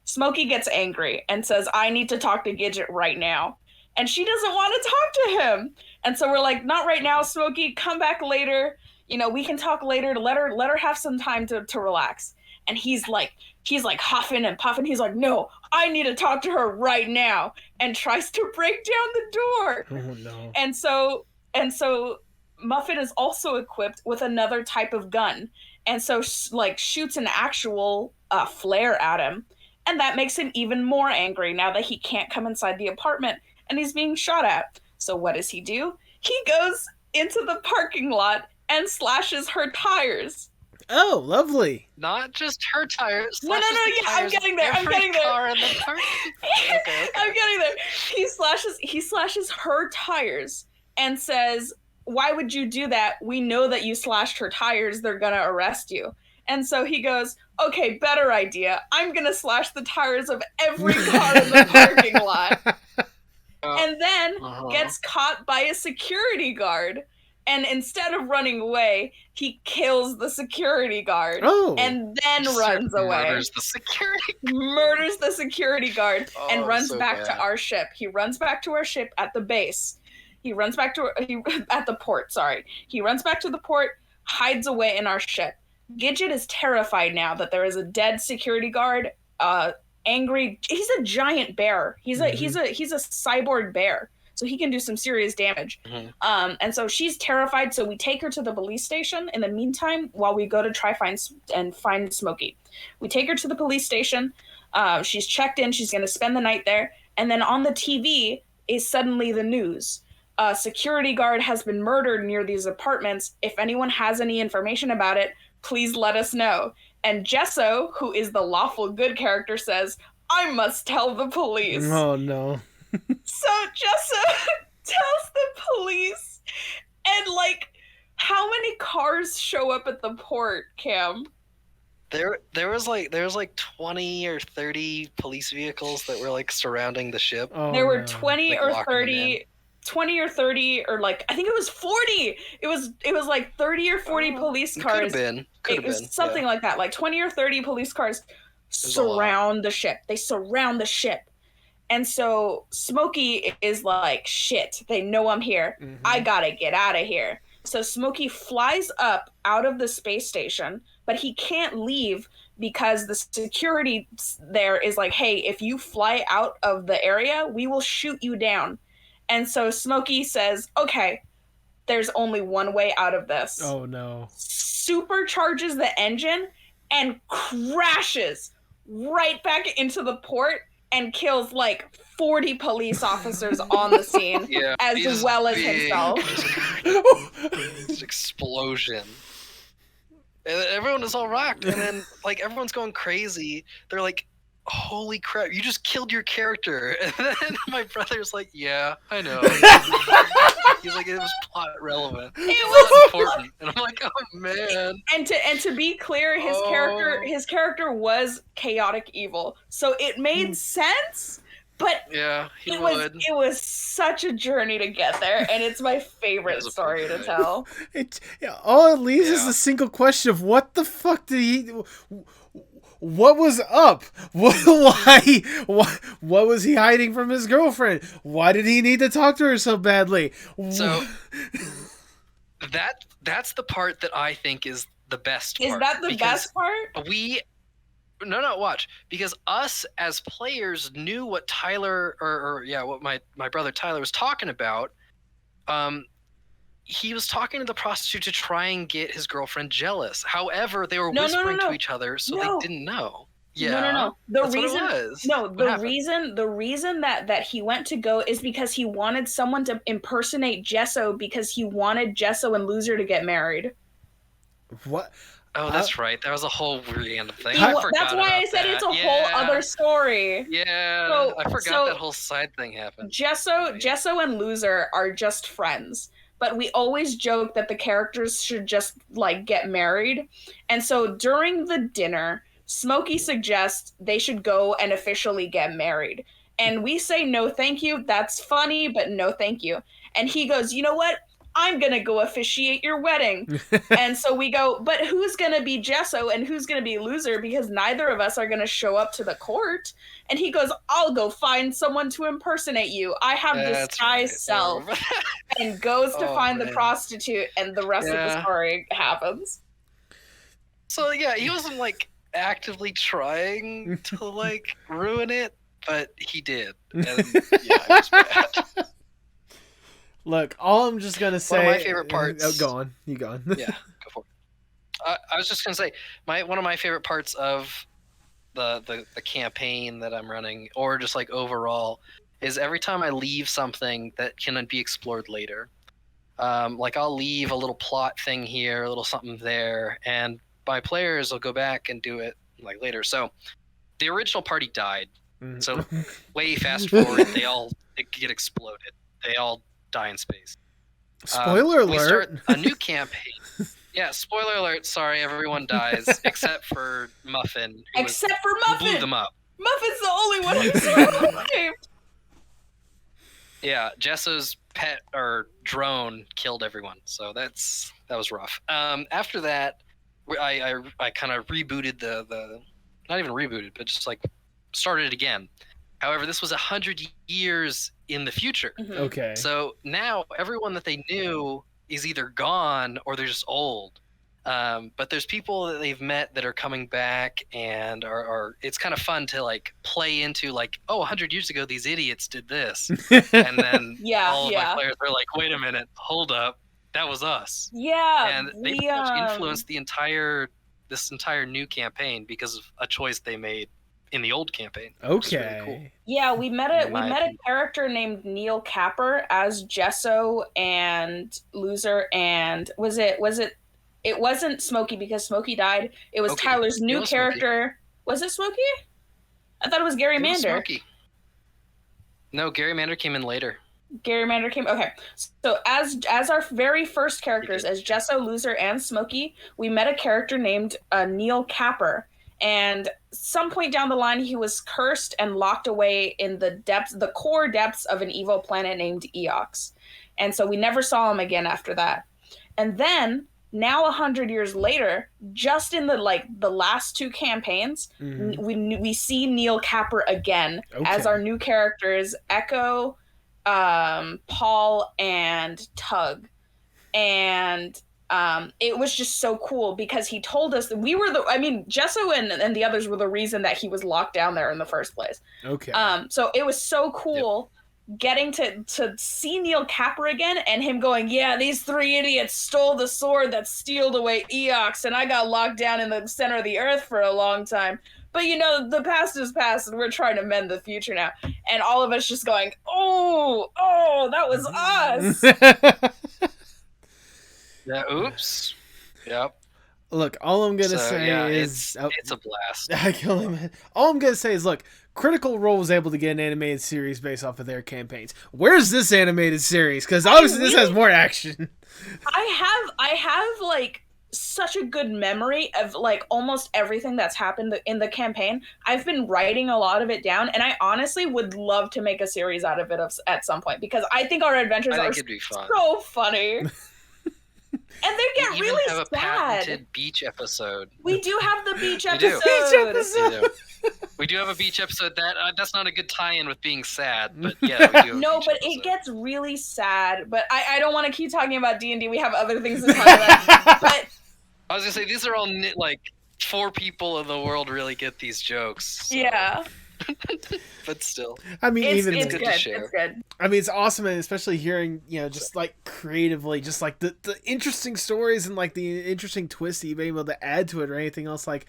Smokey gets angry and says, I need to talk to Gidget right now. And she doesn't want to talk to him. And so we're like, not right now, Smokey, come back later. We can talk later to let her have some time to relax. And he's like huffing and puffing. He's like, no, I need to talk to her right now, and tries to break down the door. Oh, no. And so Muffin is also equipped with another type of gun. And so shoots an actual flare at him. And that makes him even more angry now that he can't come inside the apartment and he's being shot at. So what does he do? He goes into the parking lot and slashes her tires. Oh, lovely. Not just her tires. No, I'm getting there. I'm getting there. Car in the park. Okay. I'm getting there. He slashes her tires and says, why would you do that? We know that you slashed her tires. They're going to arrest you. And so he goes, okay, better idea. I'm going to slash the tires of every car in the parking lot. And then gets caught by a security guard. And instead of running away, he kills the security guard. And then runs away. Murders the security guard. And runs back to our ship. He runs back to our ship at the base. At the port, sorry. He runs back to the port, hides away in our ship. Gidget is terrified now that there is a dead security guard, angry. He's a giant bear. He's a cyborg bear, so he can do some serious damage. And so she's terrified. So we take her to the police station. In the meantime, while we go to try find Smokey, we take her to the police station. She's checked in. She's going to spend the night there. And then on the TV is suddenly the news. A security guard has been murdered near these apartments. If anyone has any information about it, please let us know. And Gesso, who is the lawful good character, says, I must tell the police. Oh, no. So Gesso tells the police. And, how many cars show up at the port, Cam? There was 20 or 30 police vehicles that were, surrounding the ship. Oh, there were 20 or 30... 20 or 30 or I think it was 40. It was 30 or 40 police cars. Could have been something like that. 20 or 30 police cars surround the ship. They surround the ship. And so Smokey is like, shit, they know I'm here. I gotta get out of here. So Smokey flies up out of the space station, but he can't leave because the security there is like, hey, if you fly out of the area, we will shoot you down. And so Smokey says, okay, there's only one way out of this. Oh, no. Supercharges the engine and crashes right back into the port and kills 40 police officers on the scene, as well as himself. Explosion. And everyone is all rocked, and then like everyone's going crazy. They're like, "Holy crap! You just killed your character!" And then my brother's like, "Yeah, I know." He's like, "It was plot relevant. It was important." And I'm like, "Oh man." And to be clear, his character was chaotic evil, so it made sense. But yeah, it was such a journey to get there, and it's my favorite story to tell. All it leaves is the single question of what the fuck did he... What was up? Why? What was he hiding from his girlfriend? Why did he need to talk to her so badly? So that's the part that I think is the best part. Is that the best part? No, watch. Because us as players knew what Tyler what my brother Tyler was talking about. He was talking to the prostitute to try and get his girlfriend jealous. However, they were whispering to each other, so they didn't know. Yeah. No. The reason that he went to go is because he wanted someone to impersonate Gesso because he wanted Gesso and Loser to get married. What? Oh, that's right. That was a whole random thing. That's why I said it's a whole other story. Yeah, I forgot that whole side thing happened. Gesso and Loser are just friends, but we always joke that the characters should just like get married. And so during the dinner, Smokey suggests they should go and officially get married. And we say no thank you. That's funny, but no thank you. And he goes, "You know what? I'm going to go officiate your wedding." And so we go, "But who's going to be Gesso and who's going to be Loser? Because neither of us are going to show up to the court." And he goes, "I'll go find someone to impersonate you. I have disguised self." And goes to find the prostitute, and the rest of the story happens. So yeah, he wasn't like actively trying to like ruin it, but he did. And yeah, it was bad. Look, all I'm just gonna say. One of my favorite parts. Oh, go on. You go on. Yeah, go for it. I was just gonna say one of my favorite parts of the campaign that I'm running, or just like overall, is every time I leave something that can be explored later. Like I'll leave a little plot thing here, a little something there, and my players will go back and do it like later. So the original party died. So way fast forward, they get exploded. They all die in space. Spoiler alert. We start a new campaign. Yeah, spoiler alert. Sorry, everyone dies except for Muffin. Who blew them up. Muffin's the only one who survived. Yeah, Jesso's pet or drone killed everyone. So that was rough. After that, I kind of rebooted the not even rebooted, but just like started it again. However, this was 100 years in the future. Okay. So now everyone that they knew is either gone or they're just old. But there's people that they've met that are coming back, and are it's kind of fun to like play into like, oh, 100 years ago these idiots did this, and then all of my players are like, wait a minute, hold up, that was us. Yeah, and they pretty much influenced this entire new campaign because of a choice they made in the old campaign. Okay. Really cool. Yeah, we met a character named Neil Capper as Gesso and Loser, and it wasn't Smokey because Smokey died. It was Tyler's new character. Smokey. Was it Smokey? I thought it was Gary Mander. No, Gary Mander came in later. Okay. So as our very first characters, as Gesso, Loser, and Smokey, we met a character named Neil Capper. And some point down the line, he was cursed and locked away in the core depths of an evil planet named Eox. And so we never saw him again after that. And then, now 100 years later, just in the last two campaigns, we see Neil Capper again as our new characters, Echo, Paul, and Tug. And it was just so cool because he told us that Gesso and the others were the reason that he was locked down there in the first place. Okay. So it was so cool getting to see Neil Capper again and him going, yeah, these three idiots stole the sword that stealed away Eox, and I got locked down in the center of the earth for a long time. But the past is past, and we're trying to mend the future now. And all of us just going, oh, that was us. Yeah, oops. Yep. Look, all I'm gonna say yeah, is it's a blast. all I'm gonna say is, look, Critical Role was able to get an animated series based off of their campaigns. Where's this animated series? Because obviously this has more action. I have like such a good memory of like almost everything that's happened in the campaign. I've been writing a lot of it down, and I honestly would love to make a series out of it at some point, because I think our adventures are so funny. And they get really sad. We even have a patented beach episode. We do have the beach episode. We do have a beach episode. That's not a good tie-in with being sad, but yeah, we do. No, but it gets really sad. But I don't want to keep talking about D&D. We have other things to talk about. But I was gonna say, these are all like 4 people in the world really get these jokes. So. Yeah. But still, I mean, it's even good to share. It's good. I mean, it's awesome, and especially hearing, just like creatively, just like the interesting stories and like the interesting twists that you've been able to add to it or anything else. Like,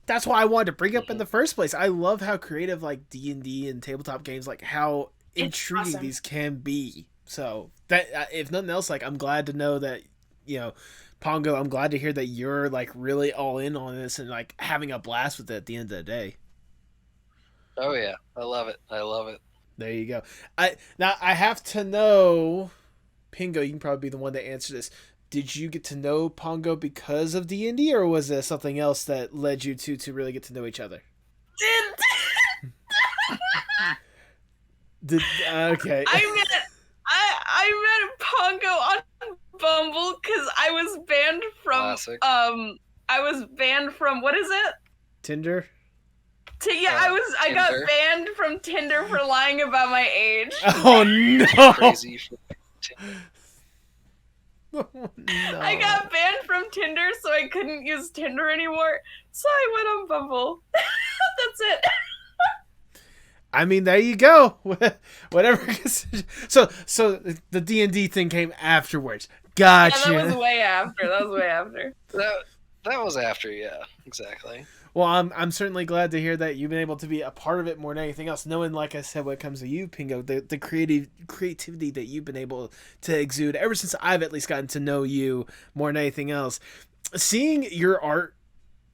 that's why I wanted to bring up in the first place. I love how creative like D&D and tabletop games, like how intriguing these can be. So that if nothing else, like I'm glad to know that Pongo. I'm glad to hear that you're like really all in on this and like having a blast with it at the end of the day. Oh yeah, I love it. There you go. Now I have to know, Pingo, you can probably be the one to answer this. Did you get to know Pongo because of D&D, or was there something else that led you to really get to know each other? Okay. I met Pongo on Bumble because I was banned from Classic. I was banned from, what is it? Tinder? I got banned from Tinder for lying about my age. Oh no! Crazy for Tinder. Oh, no. I got banned from Tinder, so I couldn't use Tinder anymore. So I went on Bumble. That's it. I mean, there you go. Whatever. So the D&D thing came afterwards. Gotcha. Yeah, that was way after. That was after, yeah, exactly. Well, I'm certainly glad to hear that you've been able to be a part of it more than anything else. Knowing, like I said, when it comes to you, Pingo, the creativity that you've been able to exude ever since I've at least gotten to know you more than anything else. Seeing your art,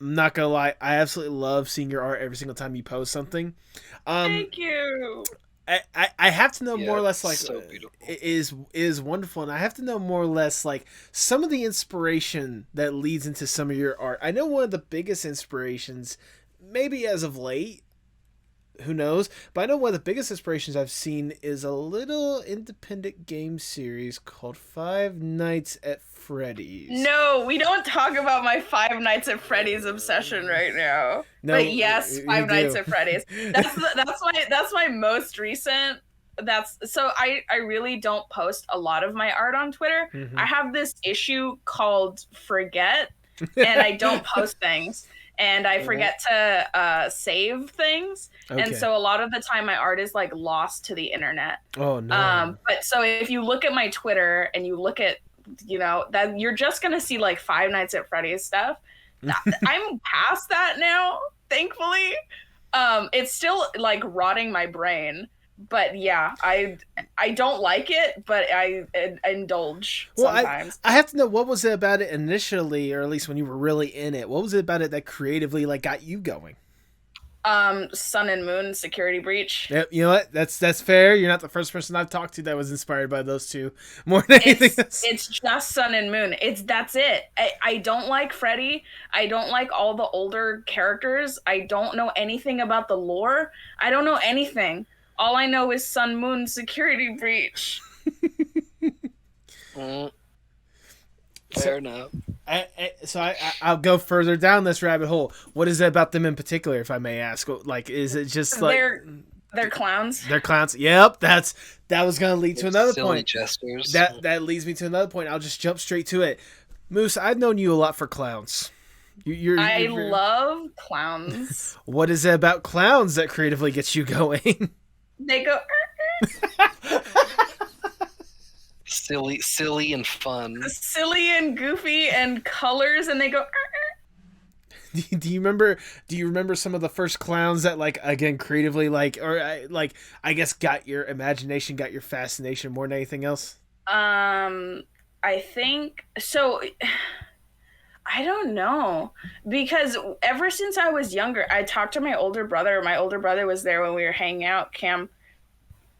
I'm not gonna lie, I absolutely love seeing your art every single time you post something. Thank you. I have to know more or less, like, so beautiful. is wonderful, and I have to know more or less like some of the inspiration that leads into some of your art. I know one of the biggest inspirations, maybe as of late, who knows, but I know one of the biggest inspirations I've seen is a little independent game series called Five Nights at Freddy's. No, we don't talk about my Five Nights at Freddy's obsession right now. No, but yes, Five Nights at Freddy's. That's my most recent. So I really don't post a lot of my art on Twitter. Mm-hmm. I have this issue called forget, and I don't post things. And I forget to save things. Okay. And so a lot of the time my art is like lost to the internet. Oh no. But so if you look at my Twitter and you look at, that you're just going to see like Five Nights at Freddy's stuff. I'm past that now, thankfully. It's still like rotting my brain. But yeah, I don't like it, but I indulge sometimes. I have to know, what was it about it initially, or at least when you were really in it? What was it about it that creatively like got you going? Sun and Moon Security Breach. Yep, you know what? That's fair. You're not the first person I've talked to that was inspired by those two more than anything else. It's just Sun and Moon. That's it. I don't like Freddy. I don't like all the older characters. I don't know anything about the lore. I don't know anything. All I know is Sun Moon Security Breach. Fair enough. I'll go further down this rabbit hole. What is it about them in particular, if I may ask? Like, is it just like they're clowns? They're clowns. Yep, that was gonna lead to another point. Jesters. That leads me to another point. I'll just jump straight to it. Moose, I've known you a lot for clowns. I love clowns. What is it about clowns that creatively gets you going? They go silly and fun, silly and goofy and colors, and they go. Do you remember some of the first clowns that, like, again, creatively, like, or like, I guess got your imagination, got your fascination more than anything else? I think so. I don't know, because ever since I was younger, I talked to my older brother. My older brother was there when we were hanging out, Cam,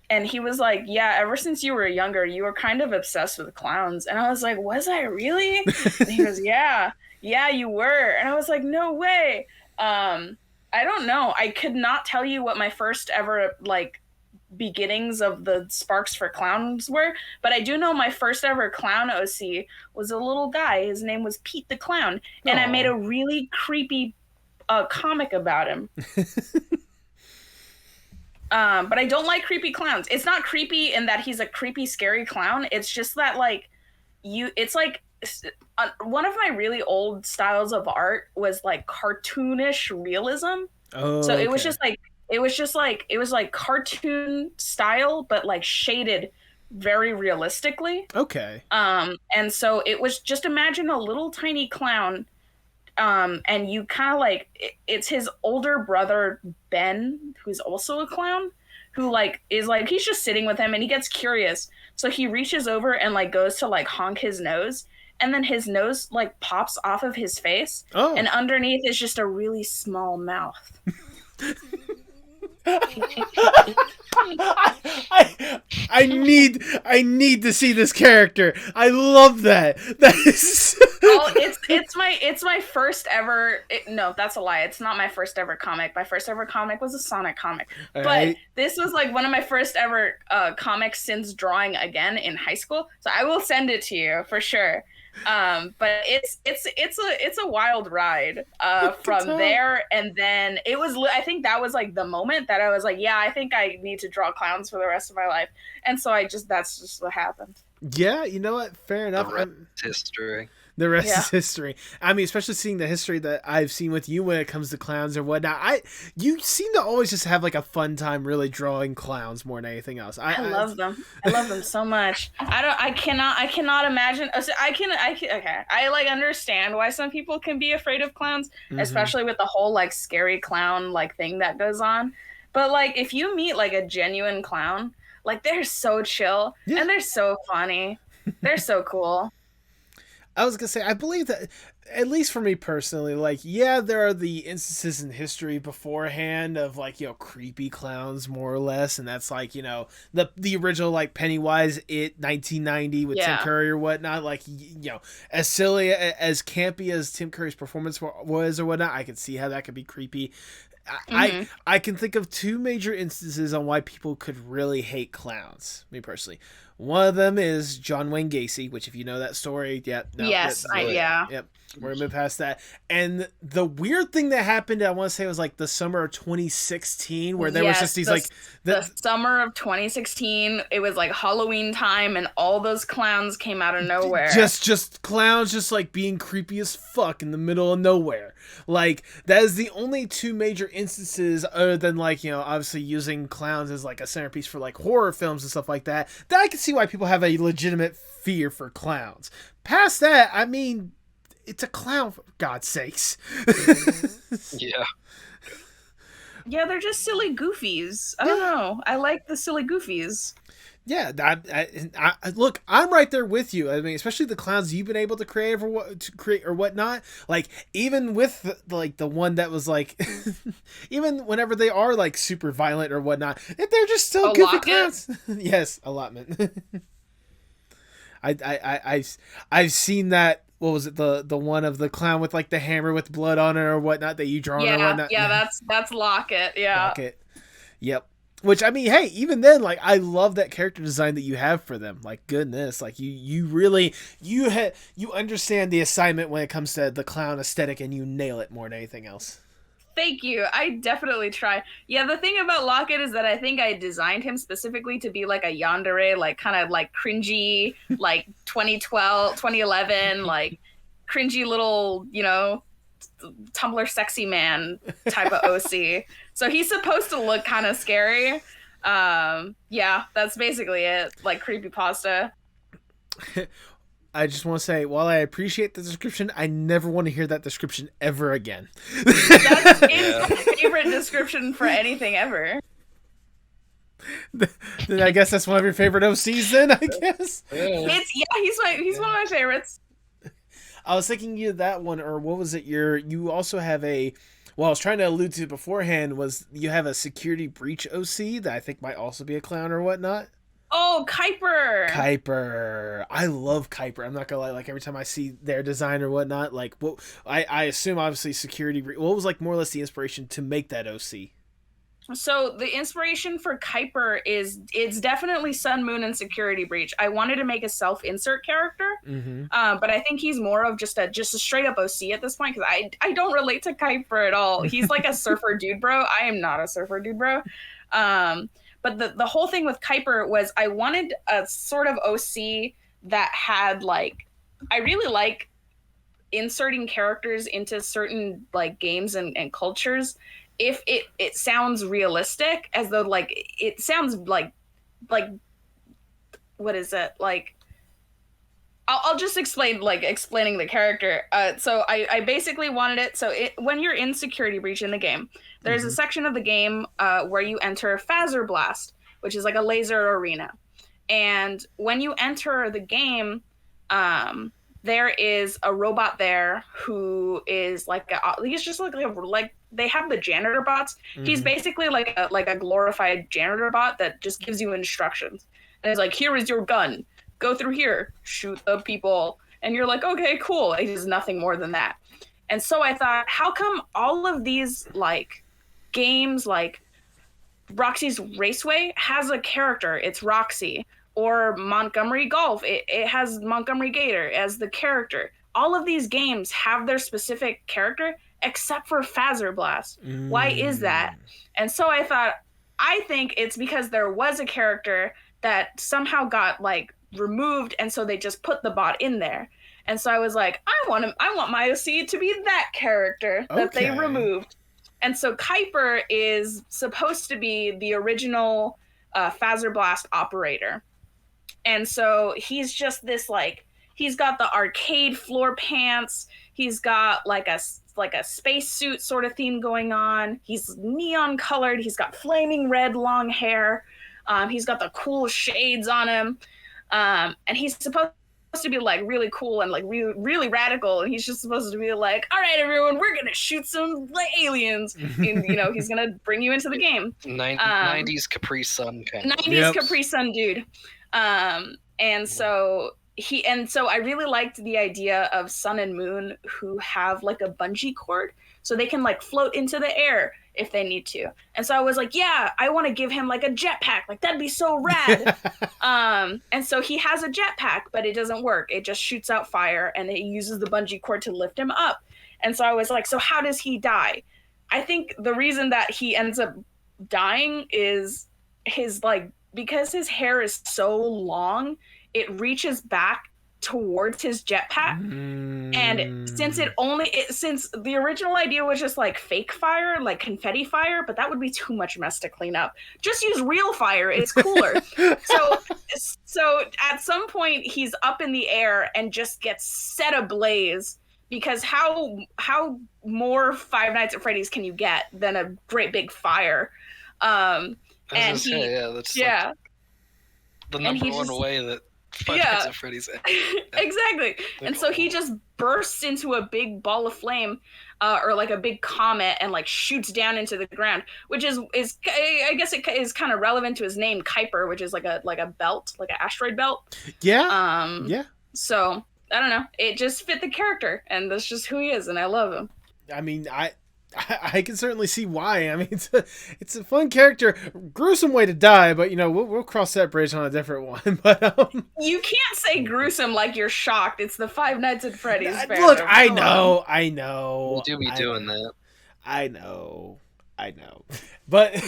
and he was like, "Yeah, ever since you were younger, you were kind of obsessed with clowns." And I was like, "Was I really?" And he goes, "Yeah, yeah, you were." And I was like, "No way." I don't know. I could not tell you what my first ever like beginnings of the sparks for clowns were, but I do know my first ever clown OC was a little guy. His name was Pete the Clown, and I made a really creepy comic about him. But I don't like creepy clowns. It's not creepy in that he's a creepy, scary clown. It's just that like it's like one of my really old styles of art was like cartoonish realism. Oh, so it was just like it was like cartoon style, but like shaded very realistically. Okay. And so it was just imagine a little tiny clown, and you kind of like it's his older brother Ben, who's also a clown, who like is like he's just sitting with him and he gets curious, so he reaches over and like goes to like honk his nose, and then his nose like pops off of his face, and underneath is just a really small mouth. I need to see this character. I love that. That is. Oh, it's my first ever. No, that's a lie. It's not my first ever comic. My first ever comic was a Sonic comic, but this was like one of my first ever comics since drawing again in high school. So I will send it to you for sure. But it's a wild ride from there, and then it was I think that was like the moment that I was like, yeah, I think I need to draw clowns for the rest of my life, and so that's just what happened. Yeah, you know what? Fair enough. The rest is history. The rest is history. I mean, especially seeing the history that I've seen with you when it comes to clowns or whatnot. You seem to always just have like a fun time really drawing clowns more than anything else. I love them. I love them so much. I cannot imagine. I like understand why some people can be afraid of clowns, especially with the whole like scary clown like thing that goes on. But like if you meet like a genuine clown, like they're so chill and they're so funny. They're so cool. I was going to say, I believe that, at least for me personally, like, yeah, there are the instances in history beforehand of, like, you know, creepy clowns, more or less, and that's, like, you know, the original, like, Pennywise, 1990 with Tim Curry or whatnot, like, you know, as silly, as campy as Tim Curry's performance was or whatnot, I could see how that could be creepy. I can think of two major instances on why people could really hate clowns, me personally. One of them is John Wayne Gacy, which if you know that story, yep, we're gonna move past that. And the weird thing that happened, I want to say, was like the summer of 2016, where there was just these the summer of 2016. It was like Halloween time, and all those clowns came out of nowhere. Just clowns, just like being creepy as fuck in the middle of nowhere. Like that is the only two major instances, other than like, you know, obviously using clowns as like a centerpiece for like horror films and stuff like that I can see why people have a legitimate fear for clowns. Past that, I mean, it's a clown, for God's sakes. Yeah, they're just silly goofies. I don't know. I like the silly goofies. Yeah, I look, I'm right there with you. I mean, especially the clowns you've been able to create or whatnot. Like, even with the one that was like, even whenever they are like super violent or whatnot, they're just still goofy clowns. Yes, allotment. I've seen that. What was it? The one of the clown with like the hammer with blood on it or whatnot that you draw or whatnot. Yeah, that's Locket. Yeah, Locket. Yep. Which, I mean, hey, even then, like, I love that character design that you have for them. Like, goodness, like, you really, you understand the assignment when it comes to the clown aesthetic, and you nail it more than anything else. Thank you. I definitely try. Yeah, the thing about Locket is that I think I designed him specifically to be like a yandere, like, kind of, like, cringy, like, 2011, like, cringy little, you know, Tumblr sexy man type of OC. So he's supposed to look kind of scary. Yeah, that's basically it. Like creepypasta. I just want to say, while I appreciate the description, I never want to hear that description ever again. It's my favorite description for anything ever. Then I guess that's one of your favorite OCs then, I guess. He's one of my favorites. I was thinking you that one, or what was it? You also have a. Well, I was trying to allude to beforehand was you have a security breach OC that I think might also be a clown or whatnot. Oh, Kuiper. Kuiper. I love Kuiper. I'm not gonna lie. Like every time I see their design or whatnot, like what I assume obviously security. What was like more or less the inspiration to make that OC? So the inspiration for Kuiper is it's definitely Sun, Moon, and Security Breach. I wanted to make a self-insert character, but I think he's more of just a straight up OC at this point because I don't relate to Kuiper at all. He's like a surfer dude bro. I am not a surfer dude bro. But the whole thing with Kuiper was I wanted a sort of OC that had like I really like inserting characters into certain like games and cultures if it sounds realistic, as though like it sounds like what is it like I'll just explaining the character. So I basically wanted it so when you're in Security Breach in the game, there's a section of the game where you enter Phaser Blast, which is like a laser arena, and when you enter the game, there is a robot there who is like he's just like they have the janitor bots. He's basically like a glorified janitor bot that just gives you instructions. And it's like, here is your gun. Go through here, shoot the people. And you're like, okay, cool. It is nothing more than that. And so I thought, how come all of these like games like Roxy's Raceway has a character? It's Roxy. Or Montgomery Golf, it has Montgomery Gator as the character. All of these games have their specific character except for Phaser Blast. Why is that? And so I think it's because there was a character that somehow got like removed, and so they just put the bot in there. And so I was like, I want my OC to be that character that they removed. And so Kuiper is supposed to be the original Phaser Blast operator. And so he's just this like he's got the arcade floor pants. He's got like a spacesuit sort of theme going on. He's neon colored. He's got flaming red long hair. He's got the cool shades on him. And he's supposed to be like really cool and like really radical. And he's just supposed to be like, all right, everyone, we're going to shoot some like aliens. And, he's going to bring you into the game. 90s Capri Sun kind of. 90s Capri Sun dude. And so I really liked the idea of Sun and Moon who have like a bungee cord so they can like float into the air if they need to. And so I was like, yeah, I want to give him like a jetpack. Like that'd be so rad. And so he has a jetpack, but it doesn't work. It just shoots out fire and it uses the bungee cord to lift him up. And so I was like, so how does he die? I think the reason that he ends up dying is because his hair is so long, it reaches back towards his jetpack. And since since the original idea was just like fake fire, like confetti fire, but that would be too much mess to clean up. Just use real fire. It's cooler. So at some point he's up in the air and just gets set ablaze, because how more Five Nights at Freddy's can you get than a great big fire? Like the number one way that Five Nights at Freddy's exactly. And so he just bursts into a big ball of flame, or like a big comet, and like shoots down into the ground, which is I guess it is kind of relevant to his name, Kuiper, which is like a belt, like an asteroid belt. Yeah. So I don't know, it just fit the character, and that's just who he is, and I love him. I mean, I can certainly see why. I mean, it's a fun character. Gruesome way to die, but we'll cross that bridge on a different one. But you can't say gruesome like you're shocked. It's the Five Nights at Freddy's. Look, I know. We do be doing that. I know. But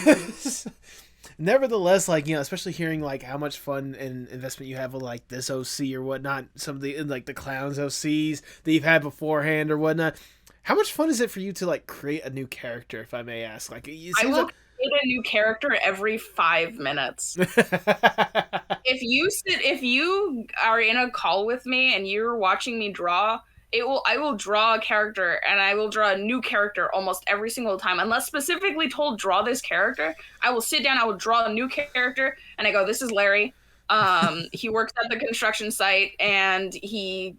nevertheless, like especially hearing like how much fun and investment you have with like this OC or whatnot, some of the like the clowns OCs that you've had beforehand or whatnot. How much fun is it for you to like create a new character, if I may ask? Like, I will create a new character every 5 minutes. If you are in a call with me and you're watching me draw, I will draw a character, and I will draw a new character almost every single time. Unless specifically told draw this character, I will sit down, I will draw a new character, and I go, this is Larry. He works at the construction site and he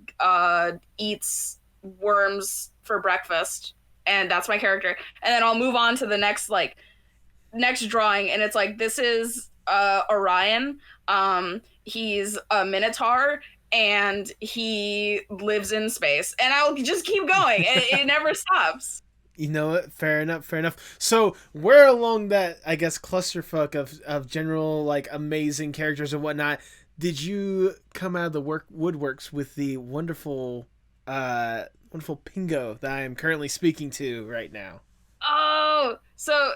eats worms for breakfast, and that's my character. And then I'll move on to the next drawing, and it's like, this is Orion. He's a minotaur and he lives in space, and I'll just keep going. It never stops. You know what? Fair enough. Fair enough. So where along that, I guess, clusterfuck of general like amazing characters and whatnot, did you come out of the woodworks with the wonderful, wonderful Pingo that I am currently speaking to right now? Oh, so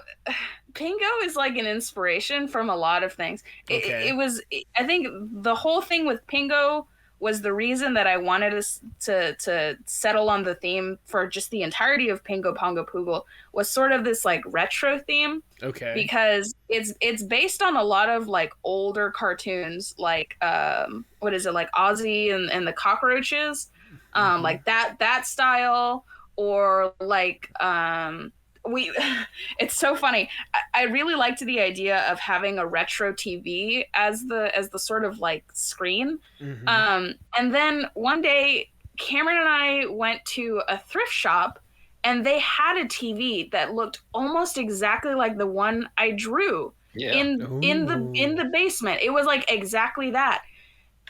Pingo is like an inspiration from a lot of things. Okay. It was, I think the whole thing with Pingo was the reason that I wanted us to settle on the theme for just the entirety of Pingo Pongo Poogle, was sort of this like retro theme. Okay. Because it's based on a lot of like older cartoons, like what is it, like Ozzy and the Cockroaches, like that style, or like we it's so funny. I really liked the idea of having a retro TV as the sort of like screen. And then one day Cameron and I went to a thrift shop, and they had a TV that looked almost exactly like the one I drew in the basement. It was like exactly that.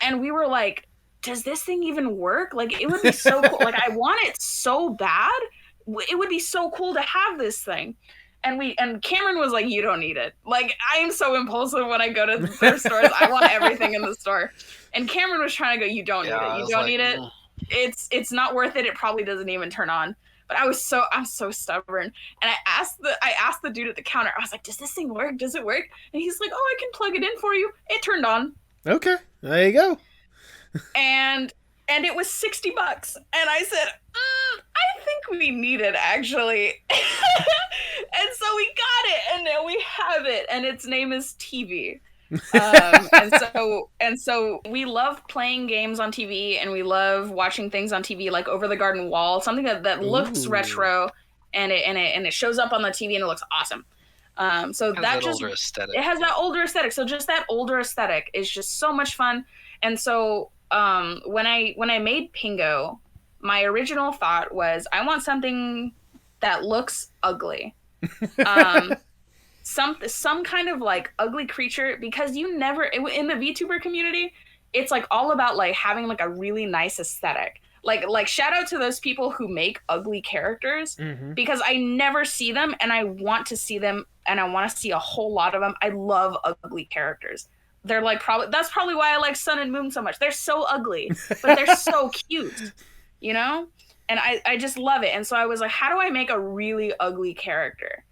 And we were like, does this thing even work? Like, it would be so cool. Like, I want it so bad. It would be so cool to have this thing. And Cameron was like, you don't need it. Like, I am so impulsive when I go to the thrift stores. I want everything in the store. And Cameron was trying to go, you don't need it. You don't need it. It's not worth it. It probably doesn't even turn on. But I'm so stubborn. And I asked the dude at the counter, I was like, does this thing work? Does it work? And he's like, oh, I can plug it in for you. It turned on. Okay. There you go. And it was $60. And I said, I think we need it, actually. And so we got it, and now we have it, and its name is TV. And so we love playing games on TV, and we love watching things on TV, like Over the Garden Wall, something that looks retro, and it shows up on the TV, and it looks awesome. So that just older aesthetic. It has that older aesthetic. So just that older aesthetic is just so much fun. And so when I made Pingo, my original thought was, I want something that looks ugly. Some kind of like ugly creature, because you never in the VTuber community, it's like all about like having like a really nice aesthetic. Like shout out to those people who make ugly characters, because I never see them, and I want to see them, and I want to see a whole lot of them. I love ugly characters. They're like that's probably why I like Sun and Moon so much. They're so ugly, but they're so cute, you know? And I just love it. And so I was like, how do I make a really ugly character?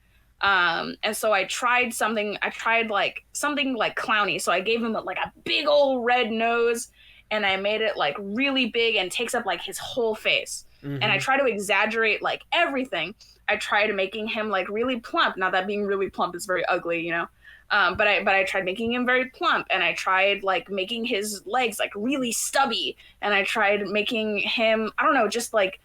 And so I tried something like clowny. So I gave him like a big old red nose, and I made it like really big and takes up like his whole face. And I try to exaggerate like everything. I tried making him like really plump. Now, that being really plump is very ugly, you know? But I tried making him very plump, and I tried like making his legs like really stubby, and I tried making him, I don't know, just like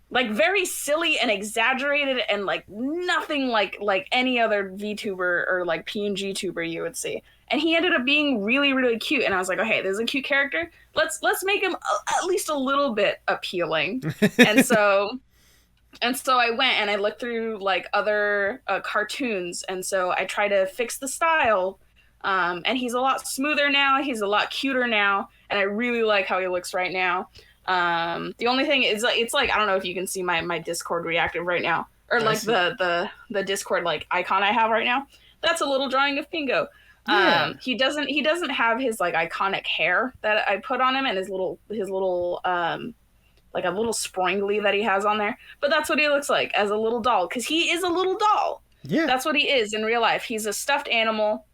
very silly and exaggerated, and like nothing like any other VTuber or like PNG tuber you would see. And he ended up being really, really cute. And I was like, okay, this is a cute character. Let's make him at least a little bit appealing. And so I went and I looked through like other cartoons, and so I tried to fix the style. And he's a lot smoother now. He's a lot cuter now, and I really like how he looks right now. The only thing is, it's like, I don't know if you can see my Discord reactive right now, or like the Discord like icon I have right now. That's a little drawing of Pingo. Yeah. He doesn't have his like iconic hair that I put on him, and his little like a little springly that he has on there. But that's what he looks like as a little doll, because he is a little doll. Yeah. That's what he is in real life. He's a stuffed animal.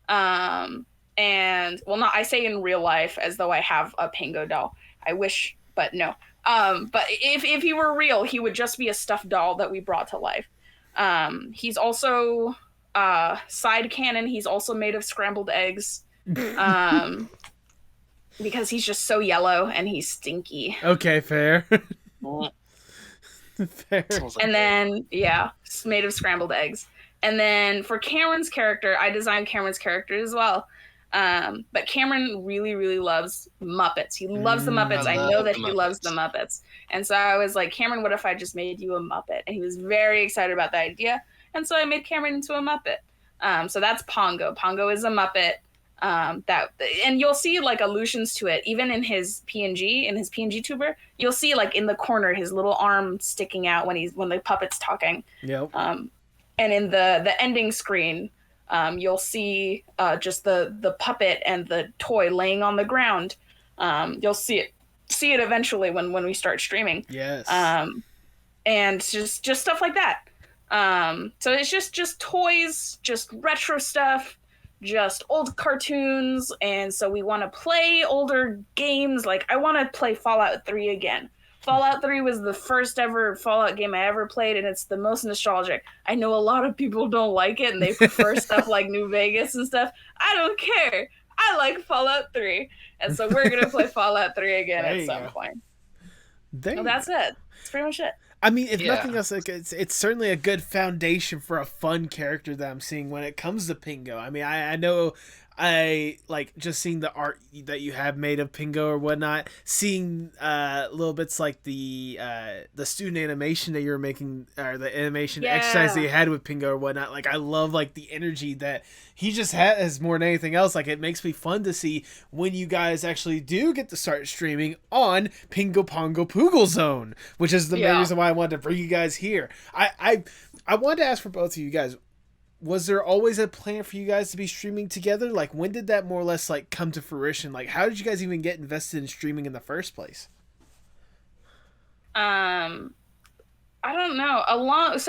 And well, not, I say in real life as though I have a Pingo doll. I wish, but no. But if he were real, he would just be a stuffed doll that we brought to life. He's also side canon. He's also made of scrambled eggs. Because he's just so yellow and he's stinky. Okay, fair. Fair. And then, yeah, it's made of scrambled eggs. And then for Cameron's character, I designed Cameron's character as well. But Cameron really, really loves Muppets. He loves the Muppets. I know love that the he loves the Muppets. Muppets. And so I was like, Cameron, what if I just made you a Muppet? And he was very excited about the idea. And so I made Cameron into a Muppet. So that's Pongo. Pongo is a Muppet. And you'll see like allusions to it even in his PNG, in his PNG tuber. You'll see like in the corner his little arm sticking out when the puppet's talking. Yep. And in the ending screen, you'll see just the puppet and the toy laying on the ground. You'll see it eventually when we start streaming. Yes. And just stuff like that. So it's just toys, just retro stuff, just old cartoons. And so we want to play older games. Like I want to play Fallout 3 again. Fallout 3 was the first ever Fallout game I ever played, and it's the most nostalgic. I know a lot of people don't like it, and they prefer stuff like New Vegas and stuff. I don't care. I like Fallout 3. And so we're going to play Fallout 3 again at some point. So that's it. That's pretty much it. I mean, if nothing else, like it's certainly a good foundation for a fun character that I'm seeing when it comes to Pingo. I mean, I know I like just seeing the art that you have made of Pingo or whatnot, seeing little bits like the student animation that you were making, or the animation exercise that you had with Pingo or whatnot. Like I love like the energy that he just has more than anything else. Like it makes me fun to see when you guys actually do get to start streaming on PingoPongoPoogleZone, which is the main reason why I wanted to bring you guys here. I wanted to ask for both of you guys, was there always a plan for you guys to be streaming together? Like when did that more or less like come to fruition? Like how did you guys even get invested in streaming in the first place? I don't know. A lot of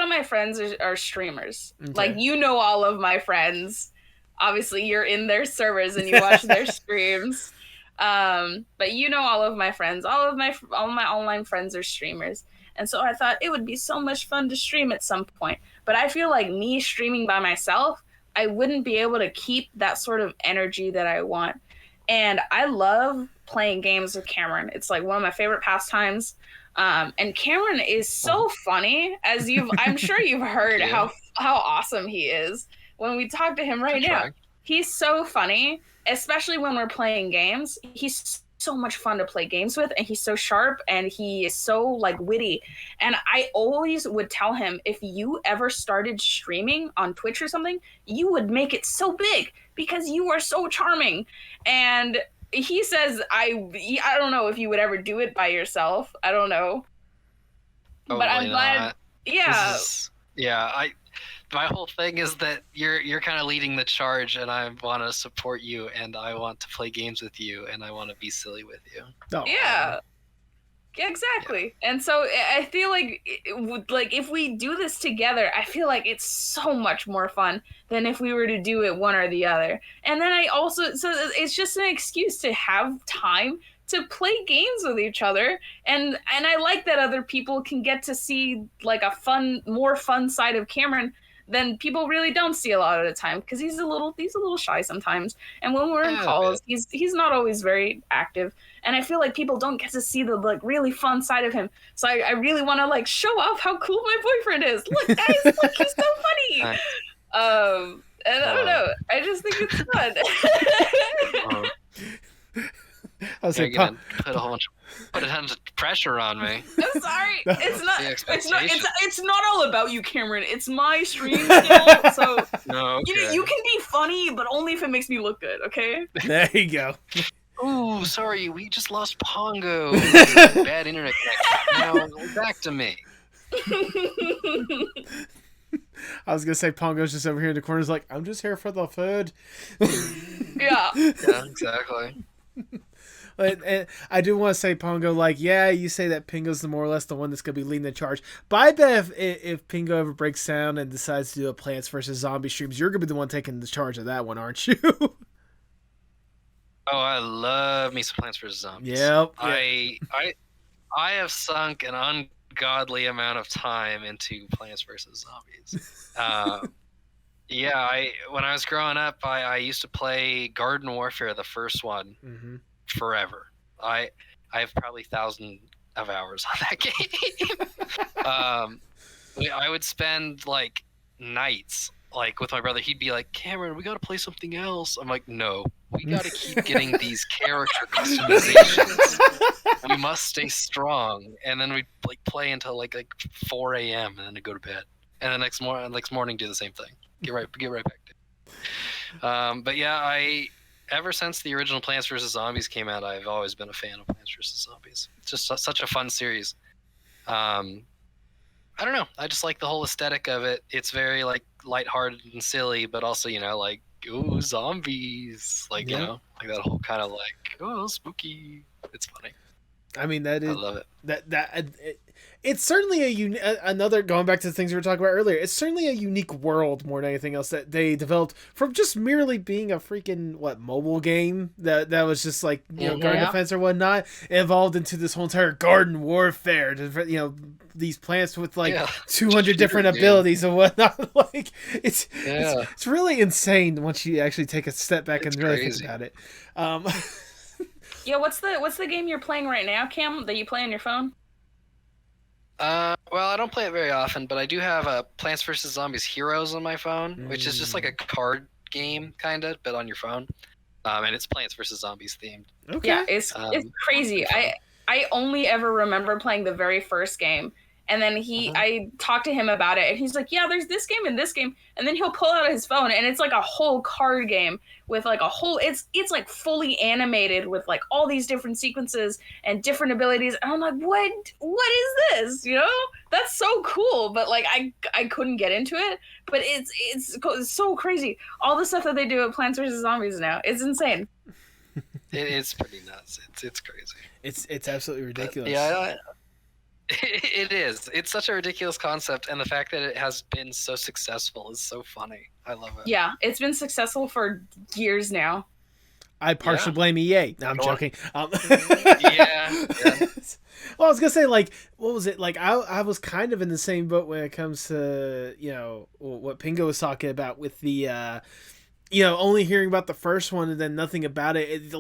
my friends are streamers. Okay. Like all of my friends. Obviously you're in their servers and you watch their streams. But all of my friends. All my online friends are streamers. And so I thought it would be so much fun to stream at some point. But I feel like me streaming by myself, I wouldn't be able to keep that sort of energy that I want. And I love playing games with Cameron. It's like one of my favorite pastimes. And Cameron is so funny, as I'm sure you've heard how awesome he is. When we talk to him right now, he's so funny, especially when we're playing games. He's so much fun to play games with, and he's so sharp and he is so like witty. And I always would tell him, if you ever started streaming on Twitch or something, you would make it so big because you are so charming. And he says, I don't know if you would ever do it by yourself. I don't know. Probably but I'm glad. Yeah. My whole thing is that you're kind of leading the charge, and I want to support you, and I want to play games with you, and I want to be silly with you. Oh. Yeah, exactly. Yeah. And so I feel like if we do this together, I feel like it's so much more fun than if we were to do it one or the other. And then so it's just an excuse to have time to play games with each other, and I like that other people can get to see like a more fun side of Cameron than people really don't see a lot of the time, because he's a little shy sometimes. And when we're in calls, he's not always very active. And I feel like people don't get to see the like really fun side of him. So I really want to like show off how cool my boyfriend is. Look, guys, look, he's so funny. And I don't know, I just think it's fun. I was like, put a ton of pressure on me. I'm sorry. It's not all about you, Cameron. It's my stream still, so you can be funny, but only if it makes me look good, okay? There you go. Ooh, sorry, we just lost Pongo. Bad internet connection. Now back to me. I was gonna say Pongo's just over here in the corner, like, I'm just here for the food. Yeah, exactly. And I do want to say, Pongo, like, yeah, you say that Pingo's more or less the one that's going to be leading the charge. But I bet if Pingo ever breaks down and decides to do a Plants vs. Zombie streams, you're going to be the one taking the charge of that one, aren't you? Oh, I love me some Plants vs. Zombies. Yep. I have sunk an ungodly amount of time into Plants vs. Zombies. When I was growing up, I used to play Garden Warfare, the first one. Mm-hmm. Forever. I have probably 1,000 of hours on that game. I would spend like nights like with my brother, he'd be like, Cameron, we gotta play something else. I'm like, no, we gotta keep getting these character customizations. We must stay strong. And then we'd like play until like 4 a.m. and then I'd go to bed. And the next morning do the same thing. Get right back to it. But yeah, ever since the original Plants vs. Zombies came out, I've always been a fan of Plants vs. Zombies. It's just such a fun series. I don't know. I just like the whole aesthetic of it. It's very like lighthearted and silly, but also, like, ooh, zombies. Like, like that whole kind of like, oh, spooky. It's funny. I mean, I love it. It's certainly another, going back to the things we were talking about earlier, it's certainly a unique world more than anything else that they developed from just merely being a freaking, mobile game that was just like, garden defense or whatnot. It evolved into this whole entire garden warfare, these plants with 200 different abilities and whatnot. Like, it's really insane once you actually take a step back and really think about it. Yeah, what's the game you're playing right now, Cam, that you play on your phone? Well, I don't play it very often, but I do have a Plants vs. Zombies Heroes on my phone, which is just like a card game, kind of, but on your phone. And it's Plants vs. Zombies themed. Okay. Yeah, it's crazy. I only ever remember playing the very first game. And then I talked to him about it, and he's like, yeah, there's this game and this game. And then he'll pull out his phone, and it's like a whole card game with like a whole, it's like fully animated with like all these different sequences and different abilities. And I'm like, what is this? That's so cool. But like, I couldn't get into it, but it's so crazy. All the stuff that they do at Plants vs. Zombies now, it's insane. It's pretty nuts. It's crazy. It's absolutely ridiculous. It is. It's such a ridiculous concept, and the fact that it has been so successful is so funny. I love it. Yeah, it's been successful for years now. I partially blame EA. No, I'm joking. Yeah. Well, I was gonna say, what was it? I was kind of in the same boat when it comes to what Pingo was talking about with the only hearing about the first one and then nothing about it.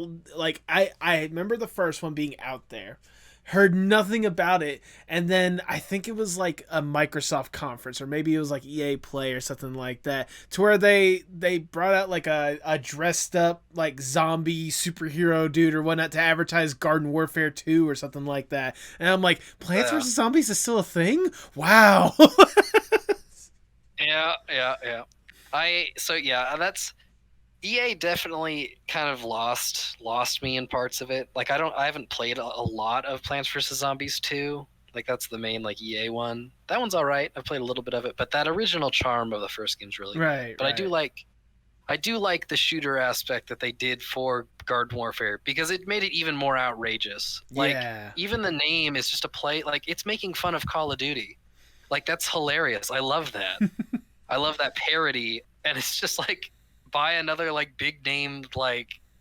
I remember the first one being out there. Heard nothing about it, and then I think it was like a Microsoft conference, or maybe it was like EA Play or something like that, to where they brought out like a dressed up like zombie superhero dude or whatnot to advertise Garden Warfare 2 or something like that, and I'm like, Plants vs. Zombies is still a thing? Wow. Yeah. That's EA definitely kind of lost me in parts of it. Like I haven't played a lot of Plants vs. Zombies 2. Like that's the main EA one. That one's all right. I've played a little bit of it, but that original charm of the first game's really good. But right. I do like the shooter aspect that they did for Garden Warfare because it made it even more outrageous. Even the name is just a play. Like it's making fun of Call of Duty. Like that's hilarious. I love that. I love that parody, and it's just like, buy another big name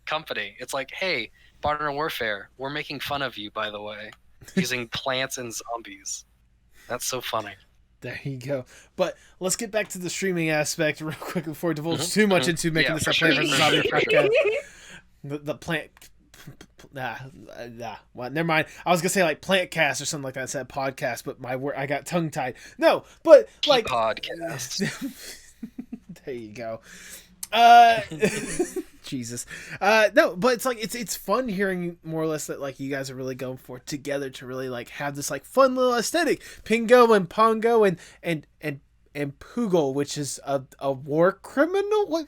company. It's like, hey, Modern Warfare, we're making fun of you, by the way, using plants and zombies. That's so funny. There you go. But let's get back to the streaming aspect real quick before we divulge too much into making this a Plant vs. Zombie podcast. The plant. Well, never mind. I was gonna say plant cast or something like that. I said podcast, but I got tongue tied. No, but podcast. There you go. Jesus. No, but it's fun hearing more or less that you guys are really going for it together to really have this fun little aesthetic. Pingo and Pongo and Poogle, which is a war criminal.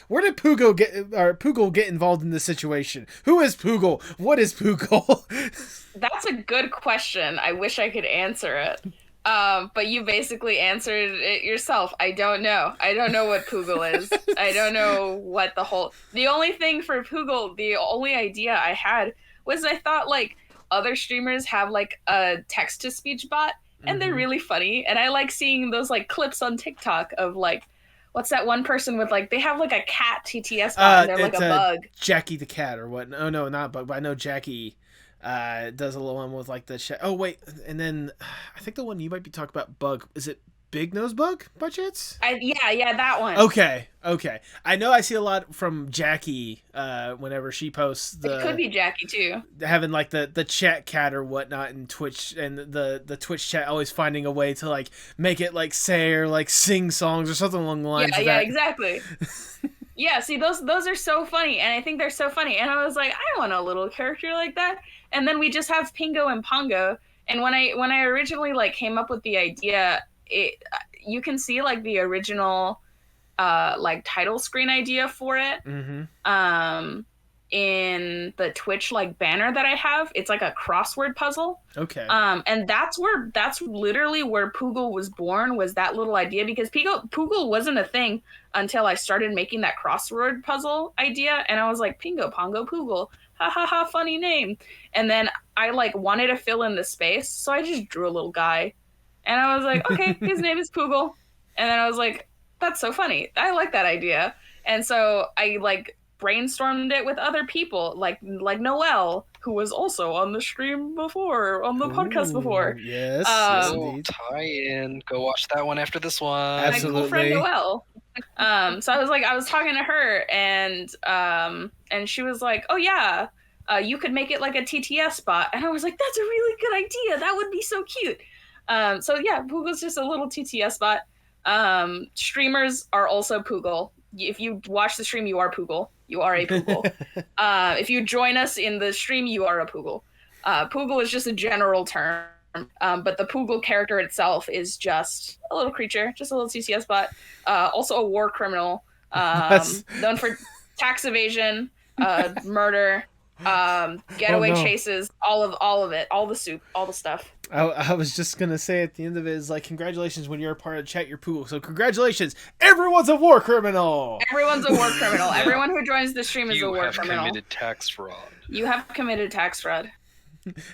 Where did Poogle get involved in this situation? Who is Poogle? What is Poogle? That's a good question. I wish I could answer it. But you basically answered it yourself. I don't know. I don't know what Poogle is. I don't know what the only thing for Poogle, the only idea I had was I thought other streamers have a text to speech bot and they're really funny. And I like seeing those clips on TikTok of what's that one person with they have a cat TTS bot and they're a bug. Jackie the cat or what? Oh no, not bug, but I know Jackie does a little one with the oh wait, and then I think the one you might be talking about, Bug, is it Big Nose Bug by chance? Yeah, that one. Okay. I know I see a lot from Jackie whenever she posts It could be Jackie too. having like the chat cat or whatnot in Twitch, and the Twitch chat always finding a way to like make it like say or like sing songs or something along the lines of that. Yeah, exactly. Yeah, see, those are so funny, and I think they're so funny. And I was like, I want a little character like that. And then we just have Pingo and Pongo. And when I originally like came up with the idea, you can see like the original like title screen idea for it. In the Twitch like banner that I have. It's like a crossword puzzle. Okay. And that's literally where Poogle was born, was that little idea, because Poogle wasn't a thing until I started making that crossword puzzle idea, and I was like, Pingo Pongo Poogle, ha ha ha, funny name. And then I like wanted to fill in the space, so I just drew a little guy, and I was like, okay, his name is Poogle. And then I was like, that's so funny, I like that idea. And so I like brainstormed it with other people, like Noelle, who was also on the stream before, on the podcast before. Yes. Tie-in. Go watch that one after this one. Absolutely. My cool friend Noelle. So I was talking to her, and she was like, oh yeah, you could make it like a TTS bot. And I was like, that's a really good idea. That would be so cute. So yeah, Poogle's just a little TTS bot. Streamers are also Poogle. If you watch the stream, you are Poogle. You are a Poogle. If you join us in the stream, you are a Poogle. Poogle is just a general term, but the Poogle character itself is just a little creature, just a little TCS bot. Also a war criminal, known for tax evasion, murder, getaway chases, all of it, all the soup, all the stuff. I was just gonna say at the end of it is like, congratulations, when you're a part of chat, you're Poogle. So congratulations, everyone's a war criminal. Everyone's a war criminal. Everyone who joins the stream is a war criminal. You have committed tax fraud. You have committed tax fraud.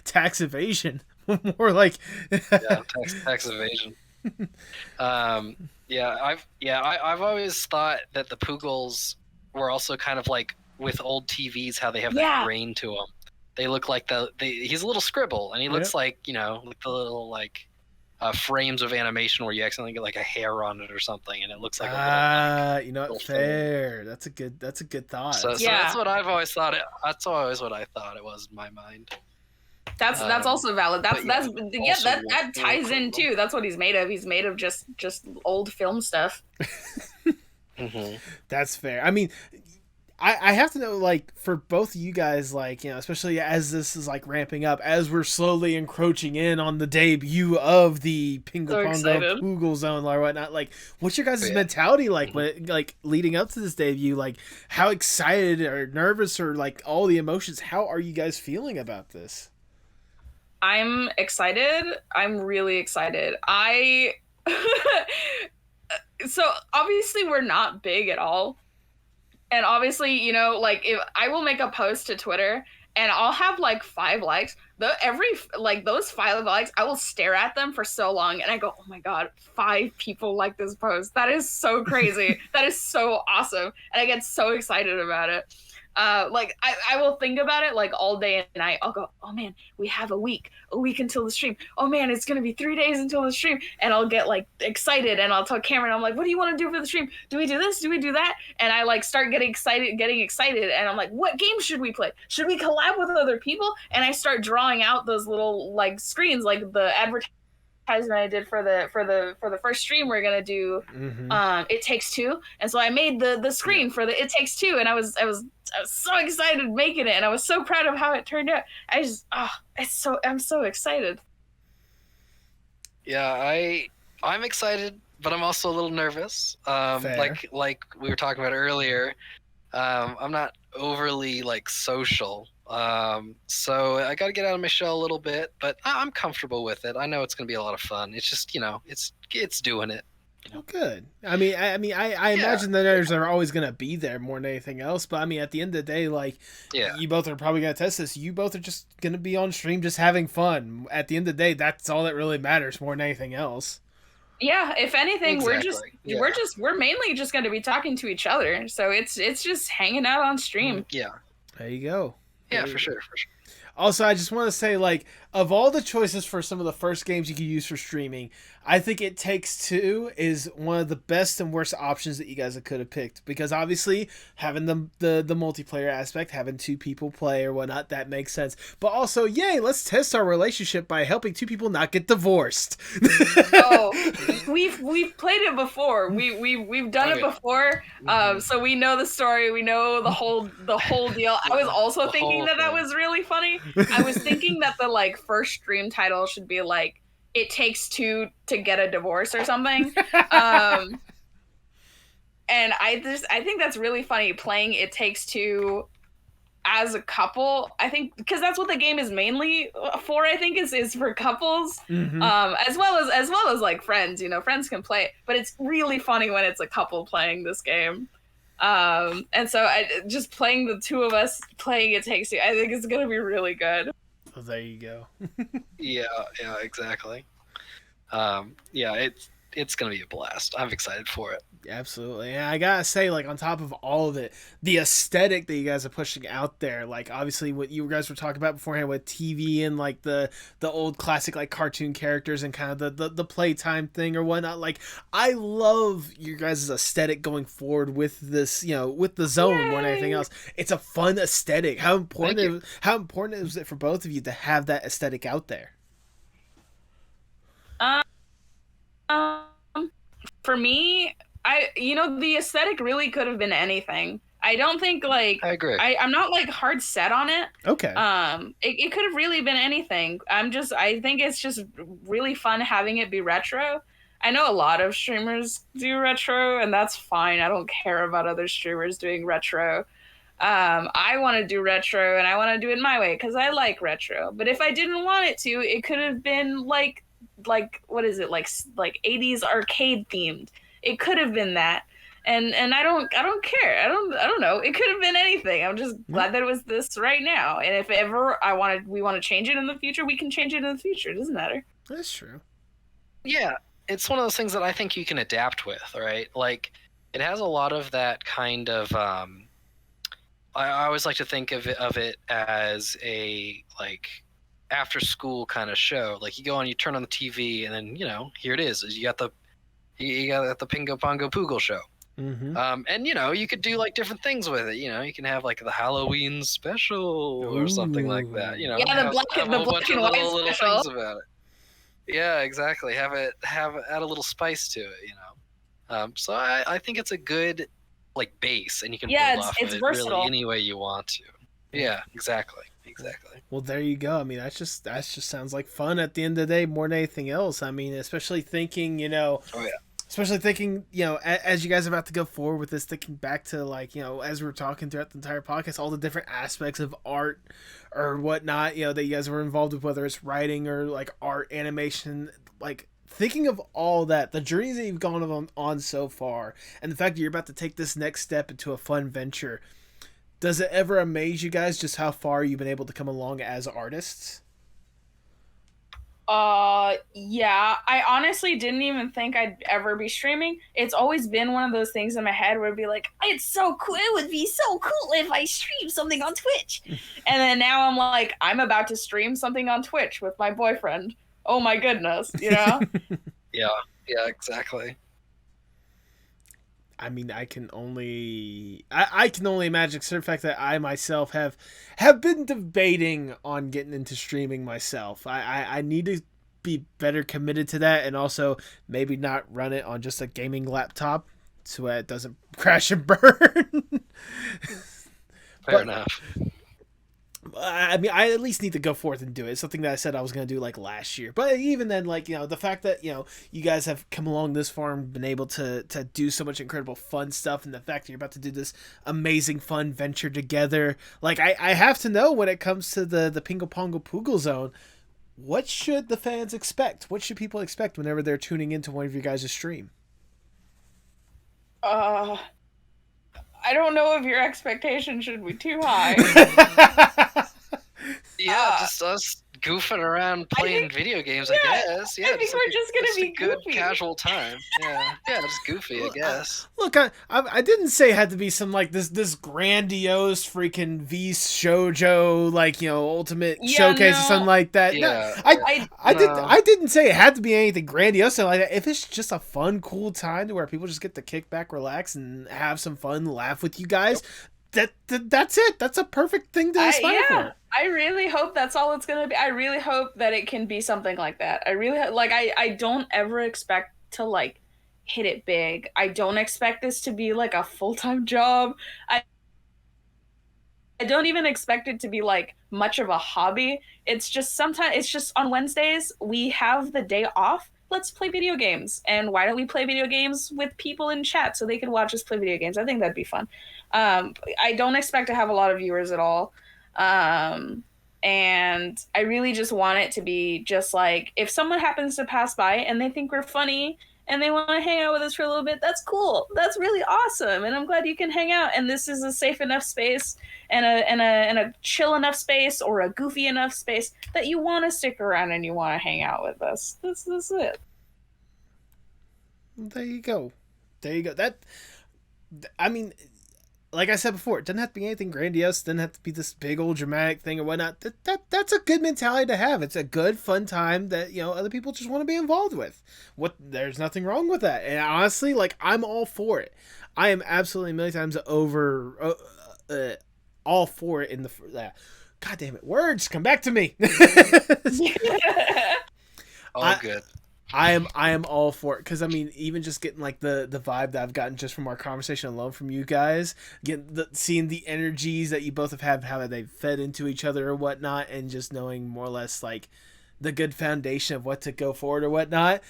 Tax evasion, more like tax evasion. I've always thought that the Poogles were also kind of like with old TVs, how they have that grain to them. They look like he's a little scribble, and he looks like, like the little like frames of animation where you accidentally get like a hair on it or something, and it looks like a little, fair. That's a good thought. So that's what I've always thought. That's always what I thought it was in my mind. That's also valid. That ties in too. That's what he's made of. He's made of just old film stuff. That's fair. I mean, I have to know, like, for both of you guys, like, especially as this is like ramping up, as we're slowly encroaching in on the debut of the Pingo Pongo PoogleZone or whatnot, like, what's your guys' mentality like when, like, leading up to this debut? Like, how excited or nervous or like all the emotions? How are you guys feeling about this? I'm excited. I'm really excited. So obviously we're not big at all. And obviously, like, if I will make a post to Twitter and I'll have like 5 likes, those 5 likes, I will stare at them for so long and I go, oh my God, 5 people like this post. That is so crazy. That is so awesome. And I get so excited about it. Like I will think about it like all day and night. I'll go, oh man, we have a week until the stream. Oh man, it's gonna be 3 days until the stream. And I'll get like excited and I'll tell Cameron, I'm like, what do you want to do for the stream? Do we do this? Do we do that? And I like start getting excited and I'm like, what game should we play? Should we collab with other people? And I start drawing out those little like screens, like the advertisement I did for the first stream we're gonna do. It Takes Two, and so I made the screen for the It Takes Two, and I was so excited making it, and I was so proud of how it turned out. I'm so excited. Yeah, I'm excited, but I'm also a little nervous. Like we were talking about earlier, I'm not overly like social. So I got to get out of my shell a little bit, but I'm comfortable with it. I know it's going to be a lot of fun. It's just, it's doing it. Oh, good. I imagine the nerves are always going to be there more than anything else. But I mean, at the end of the day, like, you both are probably going to test this. You both are just going to be on stream, just having fun. At the end of the day, that's all that really matters more than anything else. Yeah. If anything, we're mainly just going to be talking to each other. So it's just hanging out on stream. Yeah. There you go. Yeah, for sure. Also, I just want to say, like, of all the choices for some of the first games you could use for streaming, I think It Takes Two is one of the best and worst options that you guys could have picked, because obviously having the multiplayer aspect, having two people play or whatnot, that makes sense. But also, yay, let's test our relationship by helping two people not get divorced. Oh, we've played it before. We've done it before. So we know the story. We know the whole deal. I was also thinking that was really funny. I was thinking that the like first stream title should be like "It Takes Two to Get a Divorce" or something. And I think that's really funny, playing It Takes Two as a couple. I think because that's what the game is mainly for. I think is for couples, as well as like friends. You know, friends can play it, but it's really funny when it's a couple playing this game. And so just playing the two of us playing It Takes Two, I think it's gonna be really good. Oh, there you go. Yeah, exactly. It's gonna be a blast. I'm excited for it. Absolutely. And I gotta say, like, on top of all of it, the aesthetic that you guys are pushing out there, like, obviously what you guys were talking about beforehand with TV and like the old classic like cartoon characters and kind of the playtime thing or whatnot, like, I love your guys' aesthetic going forward with this, you know, with the zone more than anything else. It's a fun aesthetic. How important is it for both of you to have that aesthetic out there? For me, the aesthetic really could have been anything. I don't think like I agree. I'm not like hard set on it. Okay. It could have really been anything. I think it's just really fun having it be retro. I know a lot of streamers do retro, and that's fine. I don't care about other streamers doing retro. I want to do retro, and I want to do it my way because I like retro. But if I didn't want it to, it could have been like what is it, like 80s arcade themed. It could have been that, and I don't care. I don't know. It could have been anything. I'm just glad that it was this right now. And if ever we want to change it in the future, we can change it in the future. It doesn't matter. That's true. Yeah, it's one of those things that I think you can adapt with, right? Like, it has a lot of that kind of. I always like to think of it as a like after school kind of show. Like, you go on, you turn on the TV, and then here it is. You got the Pingo Pongo Poogle show. And you could do like different things with it. You can have like the Halloween special or something like that. The black and white little special. things about it. Yeah, exactly. Add a little spice to it. So I think it's a good like base, and you can build off of it really any way you want to. Yeah, exactly. Well, there you go. I mean, that just sounds like fun at the end of the day more than anything else. I mean, especially thinking, as you guys are about to go forward with this, thinking back to like, as we were talking throughout the entire podcast, all the different aspects of art or whatnot, that you guys were involved with, whether it's writing or like art, animation, like thinking of all that, the journeys that you've gone on so far, and the fact that you're about to take this next step into a fun venture. Does it ever amaze you guys just how far you've been able to come along as artists? Yeah. I honestly didn't even think I'd ever be streaming. It's always been one of those things in my head where it'd be like, it's so cool. It would be so cool if I streamed something on Twitch. And then now I'm like, I'm about to stream something on Twitch with my boyfriend. Oh my goodness, Yeah, exactly. I mean, I can only imagine the fact that I myself have been debating on getting into streaming myself. I need to be better committed to that, and also maybe not run it on just a gaming laptop so it doesn't crash and burn. Fair enough. I mean, I at least need to go forth and do it. It's something that I said I was going to do like last year. But even then, like, the fact that, you guys have come along this far and been able to do so much incredible fun stuff, and the fact that you're about to do this amazing fun venture together. Like, I have to know, when it comes to the Pingo Pongo PoogleZone, what should the fans expect? What should people expect whenever they're tuning into one of your guys' stream? I don't know if your expectations should be too high. Yeah, just us goofing around playing video games, I guess. Yeah, I think we're just gonna be a good goofy. casual time. Yeah, just goofy, I guess. Look, I didn't say it had to be some like this grandiose freaking V shoujo like ultimate showcase or something like that. Yeah, no, I didn't say it had to be anything grandiose or like that. If it's just a fun, cool time to where people just get to kick back, relax, and have some fun, laugh with you guys. That's it. That's a perfect thing to aspire for. I really hope that's all it's gonna be. I really hope that it can be something like that. I really I don't ever expect to like hit it big. I don't expect this to be like a full-time job. I don't even expect it to be like much of a hobby. It's just sometimes it's just on Wednesdays we have the day off. Let's play video games. And why don't we play video games with people in chat so they can watch us play video games? I think that'd be fun. I don't expect to have a lot of viewers at all. And I really just want it to be just like, if someone happens to pass by and they think we're funny and they want to hang out with us for a little bit, that's cool. That's really awesome. And I'm glad you can hang out. And this is a safe enough space and a chill enough space or a goofy enough space that you want to stick around and you want to hang out with us. This is it. There you go. I mean, like I said before, it doesn't have to be anything grandiose. It doesn't have to be this big old dramatic thing or whatnot. That's a good mentality to have. It's a good, fun time that other people just want to be involved with. There's nothing wrong with that. And honestly, like, I'm all for it. I am absolutely a million times over all for it. God damn it, words come back to me. All good. I am all for it because I mean, even just getting like the vibe that I've gotten just from our conversation alone from you guys, seeing the energies that you both have had, how they've fed into each other or whatnot, and just knowing more or less like the good foundation of what to go forward or whatnot.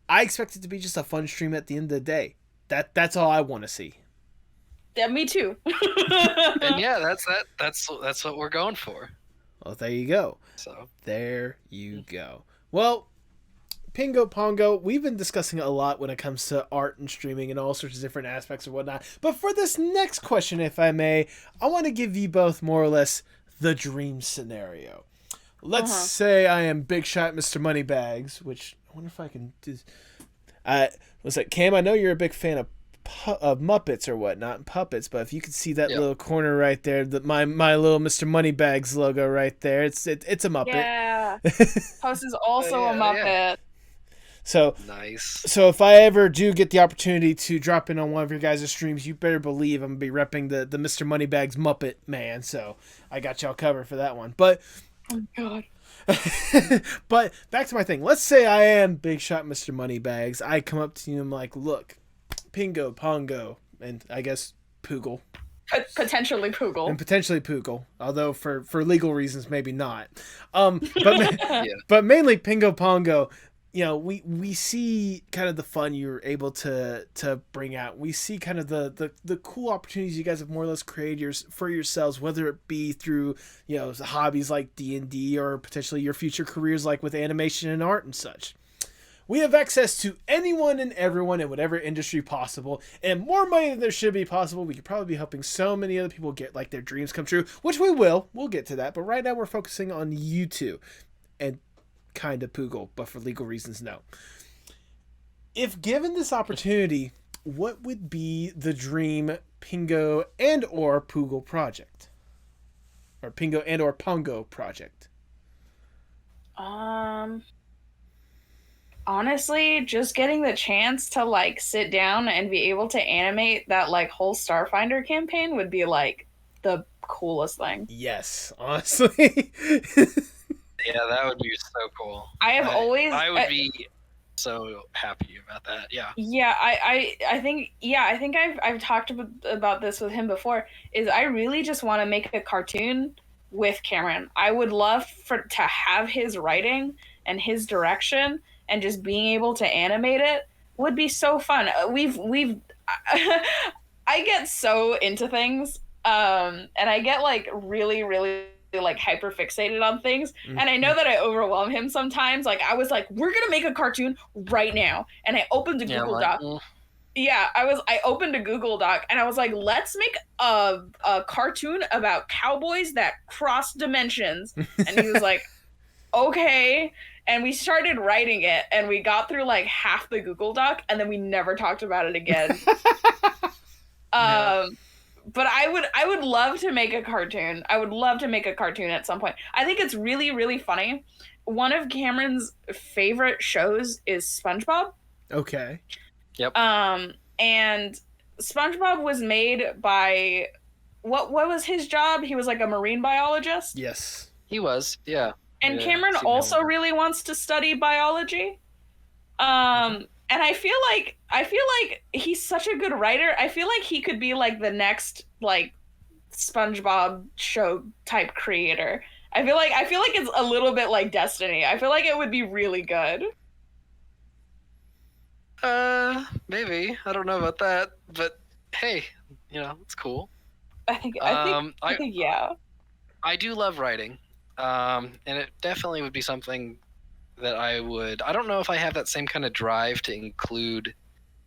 I expect it to be just a fun stream at the end of the day. That's all I want to see. Yeah, me too. And yeah, that's what we're going for. Well, there you go. So there you go. Well, Pingo Pongo, we've been discussing a lot when it comes to art and streaming and all sorts of different aspects or whatnot. But for this next question, if I may, I want to give you both more or less the dream scenario. Let's say I am Big Shot Mr. Moneybags, which I wonder if I can do. Was it Cam? I know you're a big fan of Muppets or whatnot, and puppets, but if you could see that little corner right there, my little Mr. Moneybags logo right there, it's a Muppet. Yeah. Post is also a Muppet. Yeah. So nice. So if I ever do get the opportunity to drop in on one of your guys' streams, you better believe I'm gonna be repping the Mr. Moneybags Muppet man. So I got y'all covered for that one. But oh god. But back to my thing. Let's say I am Big Shot Mr. Moneybags. I come up to you and I'm like, look, Pingo, Pongo, and I guess Poogle. Potentially Poogle. And potentially Poogle, although for legal reasons maybe not. But mainly Pingo Pongo. We see kind of the fun you're able to bring out. We see kind of the cool opportunities you guys have more or less created for yourselves, whether it be through hobbies like D&D or potentially your future careers like with animation and art and such. We have access to anyone and everyone in whatever industry possible, and more money than there should be possible. We could probably be helping so many other people get like their dreams come true, which we will. We'll get to that, but right now we're focusing on you two. And kind of Poogle, but for legal reasons, no. If given this opportunity, what would be the dream Pingo and or Poogle project? Or Pingo and or Pongo project? Honestly, just getting the chance to like sit down and be able to animate that like whole Starfinder campaign would be like the coolest thing. Yes, honestly. Yeah, that would be so cool. I would be so happy about that. Yeah. Yeah, I think I've talked about this with him before. Is I really just want to make a cartoon with Cameron. I would love to have his writing and his direction, and just being able to animate it would be so fun. I get so into things, and I get like really, really like hyper fixated on things, and I know that I overwhelm him sometimes. Like I was like, we're gonna make a cartoon right now, and I opened a Google Doc. Yeah, I opened a Google Doc and I was like, let's make a cartoon about cowboys that cross dimensions. And he was like, okay. And we started writing it, and we got through like half the Google Doc, and then we never talked about it again. Yeah. But I would love to make a cartoon. I would love to make a cartoon at some point. I think it's really, really funny. One of Cameron's favorite shows is SpongeBob. Okay. Yep. And SpongeBob was made by what was his job? He was like a marine biologist. Yes. He was, yeah. And Yeah, Cameron seen also him. really wants to study biology. And I feel like he's such a good writer. I feel like he could be like the next like SpongeBob show type creator. I feel like it's a little bit like Destiny. I feel like it would be really good. Maybe. I don't know about that, but hey, it's cool. I think yeah. I do love writing. And it definitely would be something that I don't know if I have that same kind of drive to include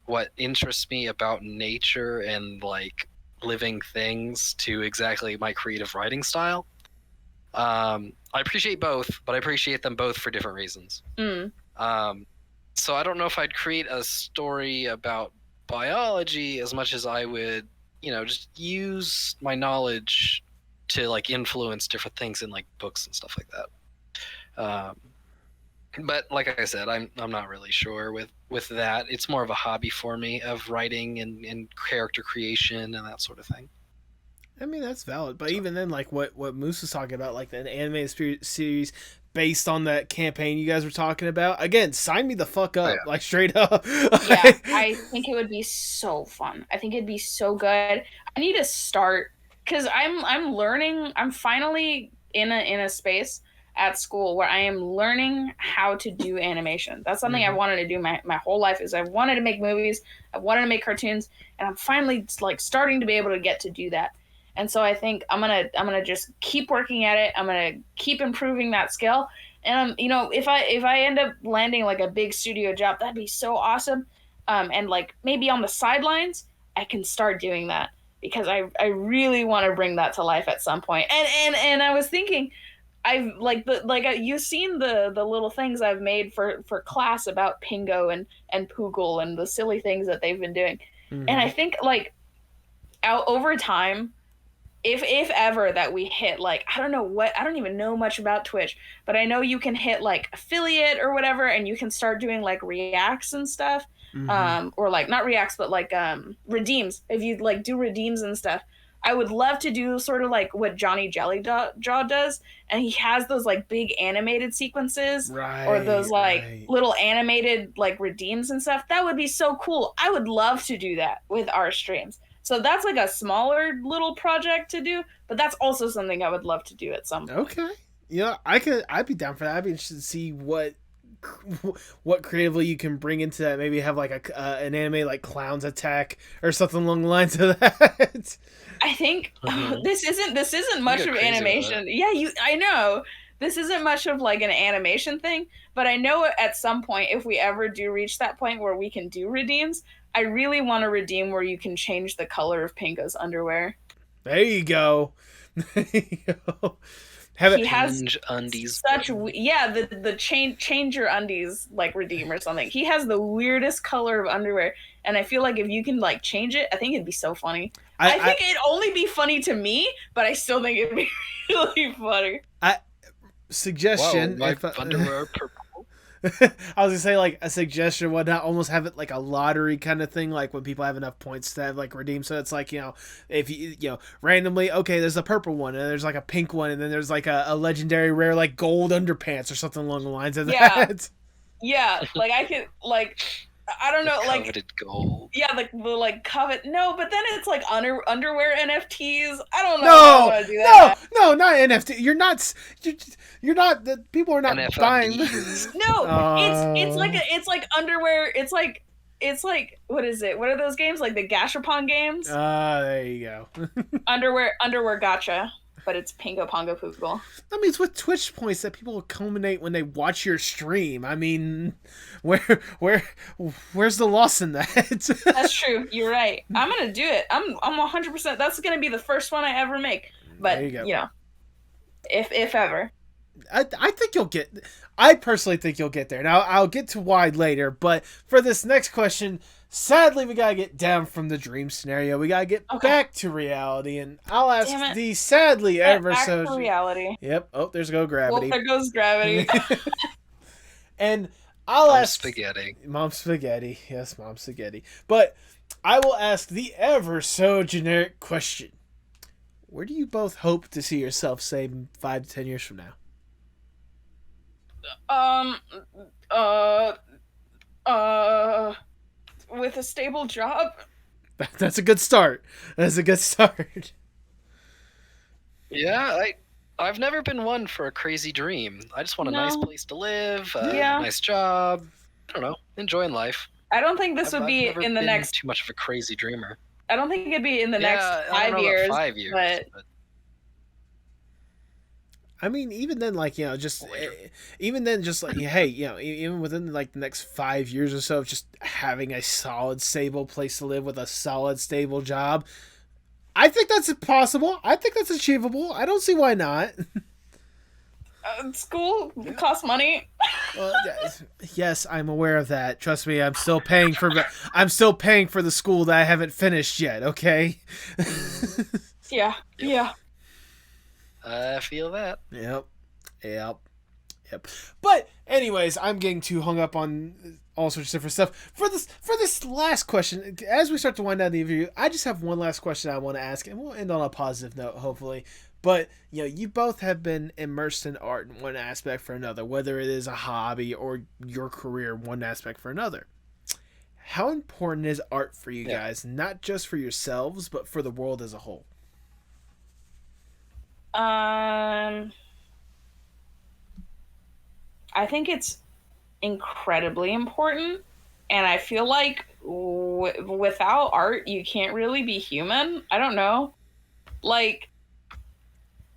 what interests me about nature and like living things to exactly my creative writing style. I appreciate both, but I appreciate them both for different reasons. So I don't know if I'd create a story about biology as much as I would, just use my knowledge to like influence different things in like books and stuff like that. But like I said, I'm not really sure with that. It's more of a hobby for me of writing and character creation and that sort of thing. I mean, that's valid. But even then, like what Moose was talking about, like the animated series based on that campaign you guys were talking about, again, sign me the fuck up, like straight up. Yeah, I think it would be so fun. I think it'd be so good. I need to start because I'm learning. I'm finally in a space at school where I am learning how to do animation. That's something I wanted to do my whole life. Is I wanted to make movies, I wanted to make cartoons, and I'm finally like starting to be able to get to do that. And so I think I'm gonna just keep working at it. I'm gonna keep improving that skill. And if I end up landing like a big studio job, that'd be so awesome. And like maybe on the sidelines, I can start doing that because I really want to bring that to life at some point. And I was thinking, I've you've seen the little things I've made for class about Pingo and Poogle and the silly things that they've been doing. And I think like over time, if ever that we hit like I don't even know much about Twitch, but I know you can hit like affiliate or whatever, and you can start doing like reacts and stuff. Or like not reacts, but like redeems. If you like do redeems and stuff, I would love to do sort of like what Johnny Jellyjaw does, and he has those like big animated sequences, or those like little animated like redeems and stuff. That would be so cool. I would love to do that with our streams. So that's like a smaller little project to do, but that's also something I would love to do at some point. Okay, I'd be down for that. I'd be interested to see what creatively you can bring into that. Maybe have like an anime like Clowns Attack or something along the lines of that. I think this isn't much of animation. Yeah, I know. This isn't much of like an animation thing, but I know at some point if we ever do reach that point where we can do redeems, I really want to redeem where you can change the color of Pingo's underwear. There you go. There you go. He has undies. The change your undies like redeem or something. He has the weirdest color of underwear, and I feel like if you can like change it, I think it'd be so funny. I think it'd only be funny to me, but I still think it'd be really funny. Suggestion. Whoa, my underwear purple. I was gonna say like a suggestion would not almost have it like a lottery kind of thing, like when people have enough points to have like redeem. So it's like if you randomly, okay, there's a purple one and there's like a pink one and then there's like a legendary rare like gold underpants or something along the lines of that. Yeah, like I could like I don't know, like coveted gold. Yeah, like the like covet. No, but then it's like underwear NFTs. I don't know. No, how I want to do that. No, not NFT. You're not. The people are not NFTs. buying. No, it's like underwear. It's like what is it? What are those games like the Gashapon games? There you go. underwear gotcha. But it's Pingo Pongo Poogle. I mean, it's with Twitch points that people will culminate when they watch your stream. I mean, where's the loss in that? That's true. You're right. I'm gonna do it. I'm 100%. That's gonna be the first one I ever make. But there you go. If ever. I think you'll get. I personally think you'll get there. Now I'll get to why later, but for this next question, sadly we gotta get down from the dream scenario. We gotta get back to reality, and I'll ask the sadly ever so back to reality. Yep. Oh, there's go gravity. Well, there goes gravity. And I'll Mom ask spaghetti. Mom spaghetti. Yes, Mom spaghetti. But I will ask the ever so generic question: where do you both hope to see yourself, say, 5 to 10 years from now? With a stable job. That's a good start. That's a good start. Yeah, I've never been one for a crazy dream. I just want a nice place to live, a nice job. I don't know, enjoying life. I don't think this would be I've never in the been next. too much of a crazy dreamer. I don't think it'd be in the next I don't know 5 years. about 5 years, but I mean, even then, like, you know, just even then, just like, hey, you know, even within like the next 5 years or so of just having a solid, stable place to live with a solid, stable job, I think that's possible. I think that's achievable. I don't see why not. School costs money. Well, yes, I'm aware of that. Trust me, I'm still paying for the school that I haven't finished yet. Okay. Yeah. I feel that. Yep. But anyways, I'm getting too hung up on all sorts of different stuff. For this last question, as we start to wind down the interview, I just have one last question I want to ask, and we'll end on a positive note, hopefully. But, you know, you both have been immersed in art in one aspect for another, whether it is a hobby or your career in one aspect for another. How important is art for you guys, not just for yourselves, but for the world as a whole? I think it's incredibly important, and I feel like without art, you can't really be human. I don't know. Like,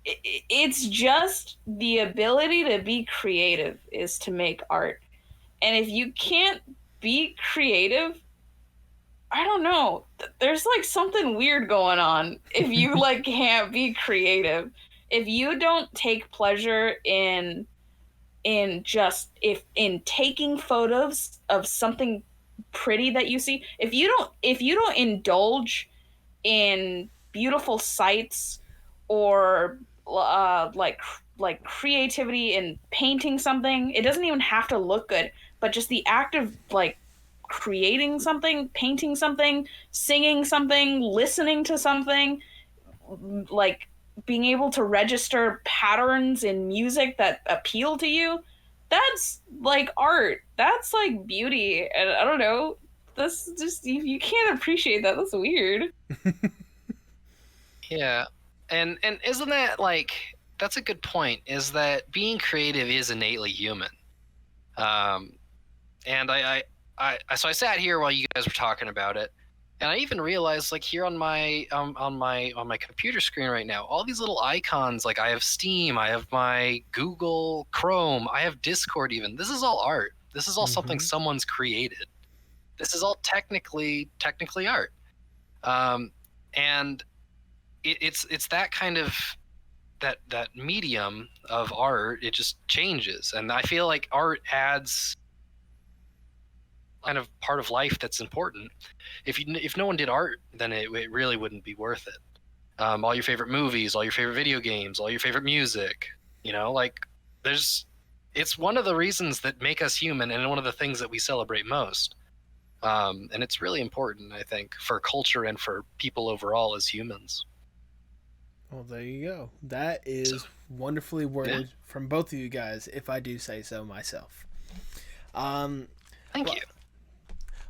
it's just the ability to be creative is to make art. And if you can't be creative, I don't know. There's like something weird going on if you like can't be creative. If you don't take pleasure in taking photos of something pretty that you see, if you don't indulge in beautiful sights or like creativity in painting something, it doesn't even have to look good, but just the act of like creating something, painting something, singing something, listening to something, like being able to register patterns in music that appeal to you, that's like art. That's like beauty. And I don't know, that's just, you can't appreciate that. That's weird. Yeah. And isn't that like, that's a good point, is that being creative is innately human. And so I sat here while you guys were talking about it, and I even realized, like, here on my computer screen right now, all these little icons, like I have Steam, I have my Google Chrome, I have Discord even. This is all art. This is all something someone's created. This is all technically art. And it's that kind of that medium of art. It just changes, and I feel like art adds kind of part of life that's important. If no one did art, then it really wouldn't be worth it. All your favorite movies, all your favorite video games, all your favorite music, you know, like it's one of the reasons that make us human, and one of the things that we celebrate most. And it's really important, I think, for culture and for people overall as humans. Well, there you go. That is wonderfully worded from both of you guys, if I do say so myself. Thank you.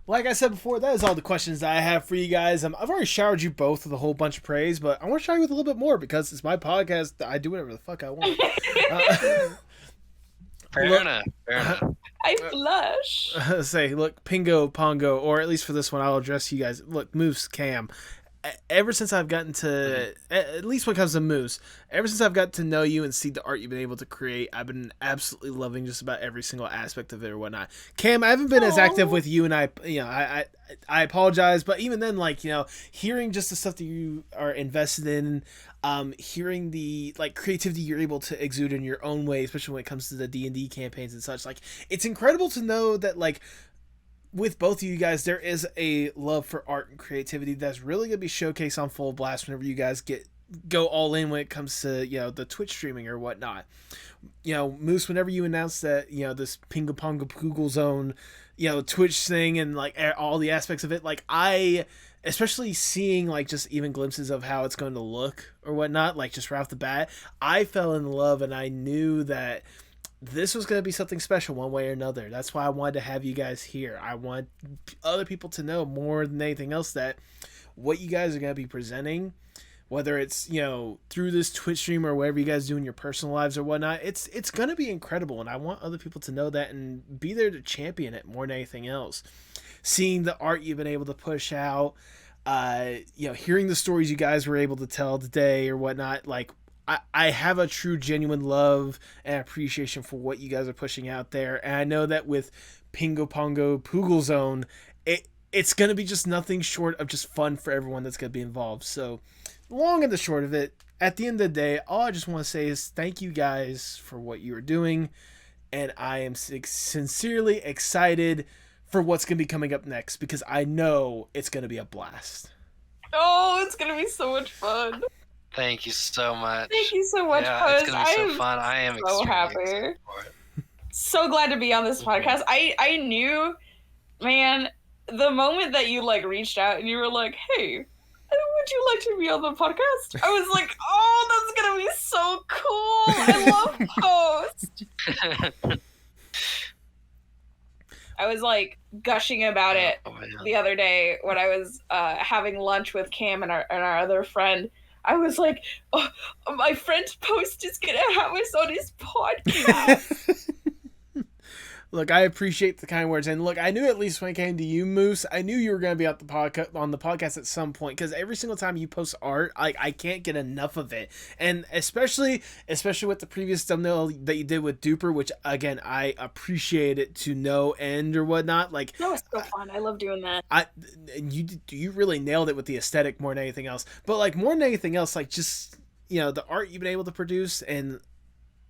Like I said before, that is all the questions that I have for you guys. I've already showered you both with a whole bunch of praise, but I want to shower you with a little bit more because it's my podcast. I do whatever the fuck I want. Fair enough. I blush. Say, look, Pingo Pongo, or at least for this one, I'll address you guys. Look, Moose Cam. Ever since I've gotten to, at least when it comes to Moose, ever since I've got to know you and see the art you've been able to create, I've been absolutely loving just about every single aspect of it or whatnot. Cam, I haven't been as active with you, and I apologize, but even then, like, you know, hearing just the stuff that you are invested in, hearing the like creativity you're able to exude in your own way, especially when it comes to the D&D campaigns and such. Like, it's incredible to know that like with both of you guys, there is a love for art and creativity that's really gonna be showcased on full blast whenever you guys go all in when it comes to, you know, the Twitch streaming or whatnot. You know, Moose, whenever you announced that, you know, this PingoPongoPoogleZone, you know, Twitch thing and like all the aspects of it, like I, especially seeing like just even glimpses of how it's going to look or whatnot, like just right off the bat, I fell in love and I knew that this was going to be something special one way or another. That's why I wanted to have you guys here. I want other people to know more than anything else that what you guys are going to be presenting, whether it's, you know, through this Twitch stream or whatever you guys do in your personal lives or whatnot, it's going to be incredible. And I want other people to know that and be there to champion it more than anything else. Seeing the art you've been able to push out, you know, hearing the stories you guys were able to tell today or whatnot, like, I have a true, genuine love and appreciation for what you guys are pushing out there. And I know that with Pingo Pongo PoogleZone, it's going to be just nothing short of just fun for everyone that's going to be involved. So, long and the short of it, at the end of the day, all I just want to say is thank you guys for what you are doing. And I am sincerely excited for what's going to be coming up next because I know it's going to be a blast. Oh, it's going to be so much fun. Thank you so much. Thank you so much, yeah, it's gonna be so fun. I am so happy. So glad to be on this podcast. I knew, man, the moment that you like reached out and you were like, "Hey, would you like to be on the podcast?" I was like, "Oh, that's gonna be so cool! I love Post." I was like gushing about it the other day when I was having lunch with Cam and our other friend. I was like, oh, my friend's Post is going to have us on his podcast. Look, I appreciate the kind words. And look, I knew at least when it came to you, Moose, I knew you were going to be on the podcast at some point because every single time you post art, I can't get enough of it. And especially with the previous thumbnail that you did with Duper, which, again, I appreciate it to no end or whatnot. Like, that was so fun. I love doing that. You really nailed it with the aesthetic more than anything else. But, like, more than anything else, like, just, you know, the art you've been able to produce and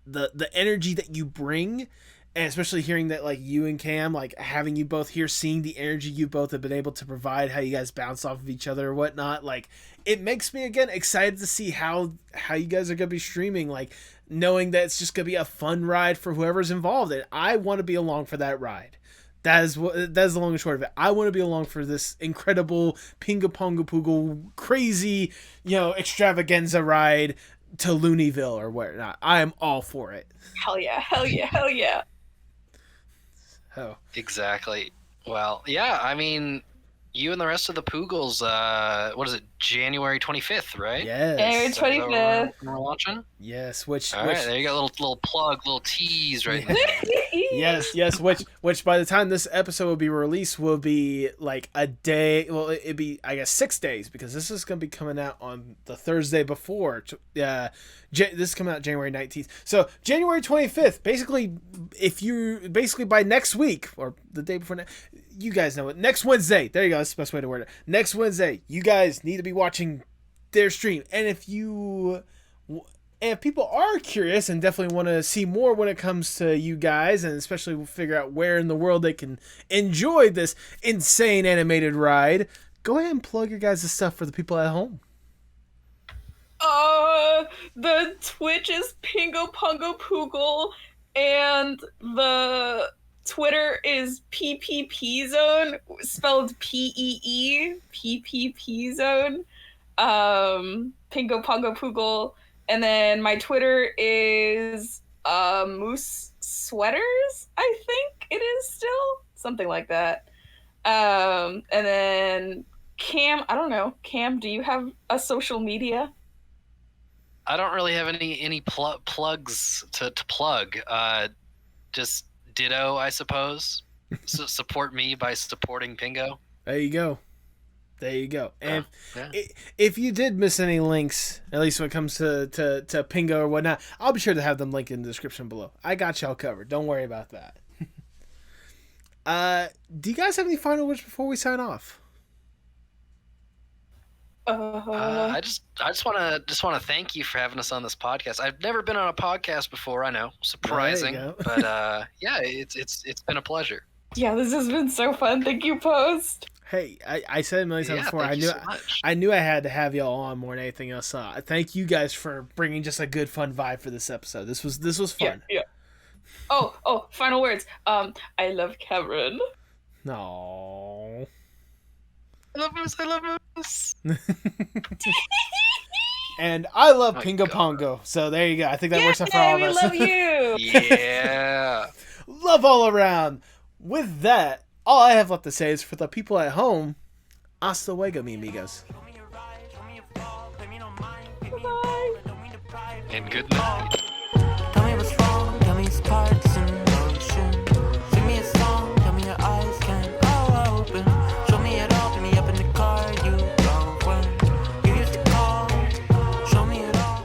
the energy that you bring. And especially hearing that, like, you and Cam, like, having you both here, seeing the energy you both have been able to provide, how you guys bounce off of each other or whatnot, like, it makes me, again, excited to see how you guys are going to be streaming, like, knowing that it's just going to be a fun ride for whoever's involved. And I want to be along for that ride. That is the long and short of it. I want to be along for this incredible Pingo Pongo Poogle crazy, you know, extravaganza ride to Looneyville or whatnot. I am all for it. Hell yeah, hell yeah, hell yeah. Oh. Exactly. Well, yeah, I mean, you and the rest of the Poogles, what is it, January 25th, right? Yes. January 25th. We're launching? Yes, All right, there you got a little plug, little tease right there. Yes, which by the time this episode will be released will be like a day, well, it'd be, I guess, 6 days, because this is going to be coming out on the Thursday before, this is coming out January 19th, so January 25th, basically by next week, or the day before next, you guys know it, next Wednesday, there you go, that's the best way to word it, next Wednesday, you guys need to be watching their stream, and if people are curious and definitely want to see more when it comes to you guys, and especially figure out where in the world they can enjoy this insane animated ride, go ahead and plug your guys' stuff for the people at home. The Twitch is Pingo Pongo Poogle, and the Twitter is PPPZone, spelled PEE, PPPZone, Pingo Pongo Poogle. And then my Twitter is Moose Sweaters, I think it is still. Something like that. And then Cam, I don't know. Cam, do you have a social media? I don't really have any plugs to plug. Just ditto, I suppose. So support me by supporting Pingo. There you go. And if you did miss any links, at least when it comes to Pingo or whatnot, I'll be sure to have them linked in the description below. I got y'all covered. Don't worry about that. Do you guys have any final words before we sign off? I just want to thank you for having us on this podcast. I've never been on a podcast before. I know, surprising, There you go. but yeah, it's been a pleasure. Yeah, this has been so fun. Thank you, Post. Hey, I said it a million times Yeah, before. thank you so much. I knew I had to have y'all on more than anything else. Thank you guys for bringing just a good, fun vibe for this episode. This was fun. Yeah. Oh, final words. I love Cameron. No. I love Moose. And I love My Pingo God. Pongo. So there you go. I think that works out for all of we us. love you. Yeah. Love all around. With that, all I have left to say is for the people at home, hasta luego, mi amigos. Bye. And good night. Tell me what's wrong, tell me it's parts in motion. Sing me a song, tell me your eyes can all open. Show me it all, pick me up in the car you drove when you used to call. Show me it all.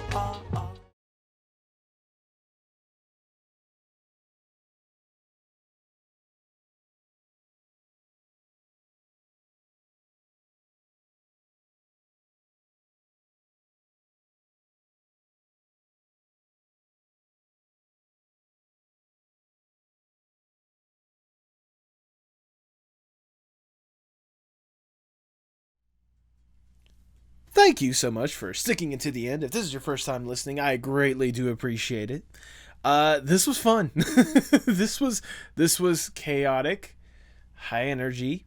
Thank you so much for sticking it to the end. If this is your first time listening, I greatly do appreciate it. This was fun. this was chaotic, high energy,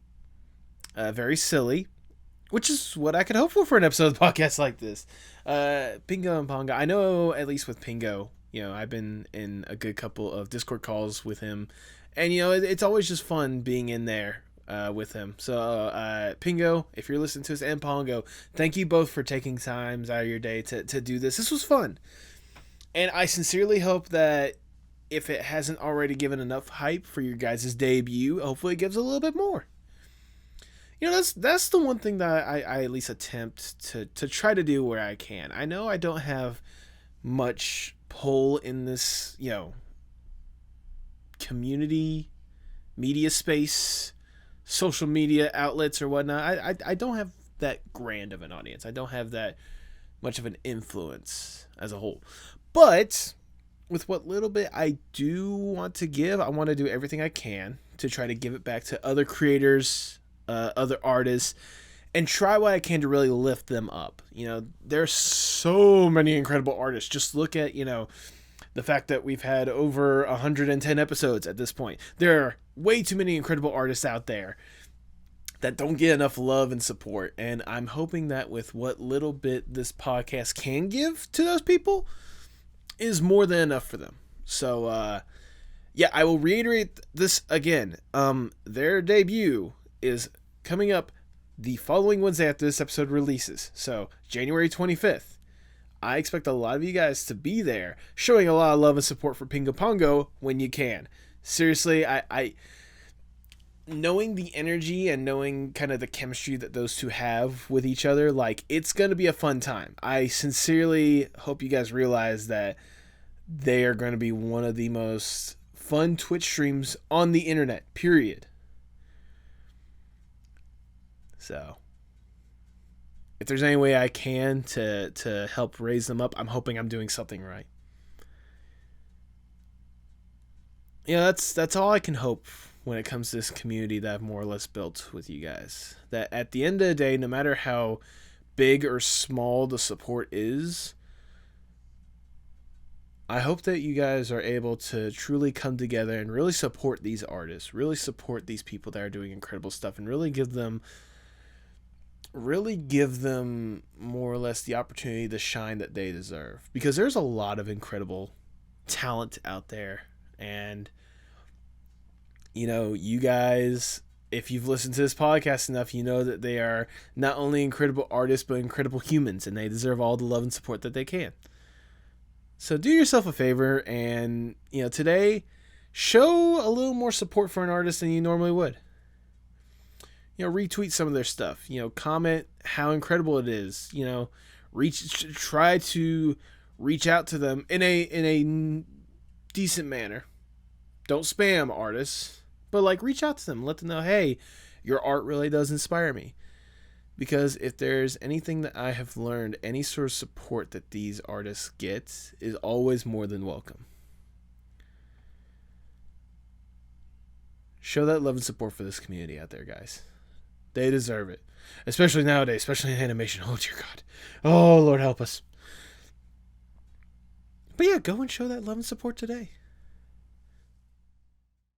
very silly, which is what I could hope for an episode of the podcast like this. Pingo and Pongo. I know at least with Pingo, I've been in a good couple of Discord calls with him, and it's always just fun being in there with him. So Pingo, if you're listening to us, and Pongo, thank you both for taking times out of your day to do this. This was fun. And I sincerely hope that if it hasn't already given enough hype for your guys' debut, hopefully it gives a little bit more. That's the one thing that I at least attempt to try to do where I can. I know I don't have much pull in this, community, media space, social media outlets or whatnot. I don't have that grand of an audience. I don't have that much of an influence as a whole. But with what little bit I do want to give, I want to do everything I can to try to give it back to other creators, other artists, and try what I can to really lift them up. There's so many incredible artists. Just look at, the fact that we've had over 110 episodes at this point. There are way too many incredible artists out there that don't get enough love and support. And I'm hoping that with what little bit this podcast can give to those people is more than enough for them. So, yeah, I will reiterate this again. Their debut is coming up the following Wednesday after this episode releases. So, January 25th. I expect a lot of you guys to be there, showing a lot of love and support for Pingo Pongo when you can. Seriously, I knowing the energy and knowing kind of the chemistry that those two have with each other, like, it's going to be a fun time. I sincerely hope you guys realize that they are going to be one of the most fun Twitch streams on the internet, period. So, if there's any way I can to help raise them up, I'm hoping I'm doing something right. That's all I can hope when it comes to this community that I've more or less built with you guys. That at the end of the day, no matter how big or small the support is, I hope that you guys are able to truly come together and really support these artists, really support these people that are doing incredible stuff, and really give them more or less the opportunity to shine that they deserve. Because there's a lot of incredible talent out there, and you guys, if you've listened to this podcast enough, you know that they are not only incredible artists, but incredible humans, and they deserve all the love and support that they can. So do yourself a favor and, today, show a little more support for an artist than you normally would. Retweet some of their stuff. Comment how incredible it is. Try to reach out to them in a decent manner. Don't spam artists, but reach out to them, let them know, hey, your art really does inspire me. Because if there's anything that I have learned, any sort of support that these artists get is always more than welcome. Show that love and support for this community out there, guys. They deserve it. Especially nowadays, especially in animation. Oh, dear God. Oh, Lord help us. But yeah, go and show that love and support today.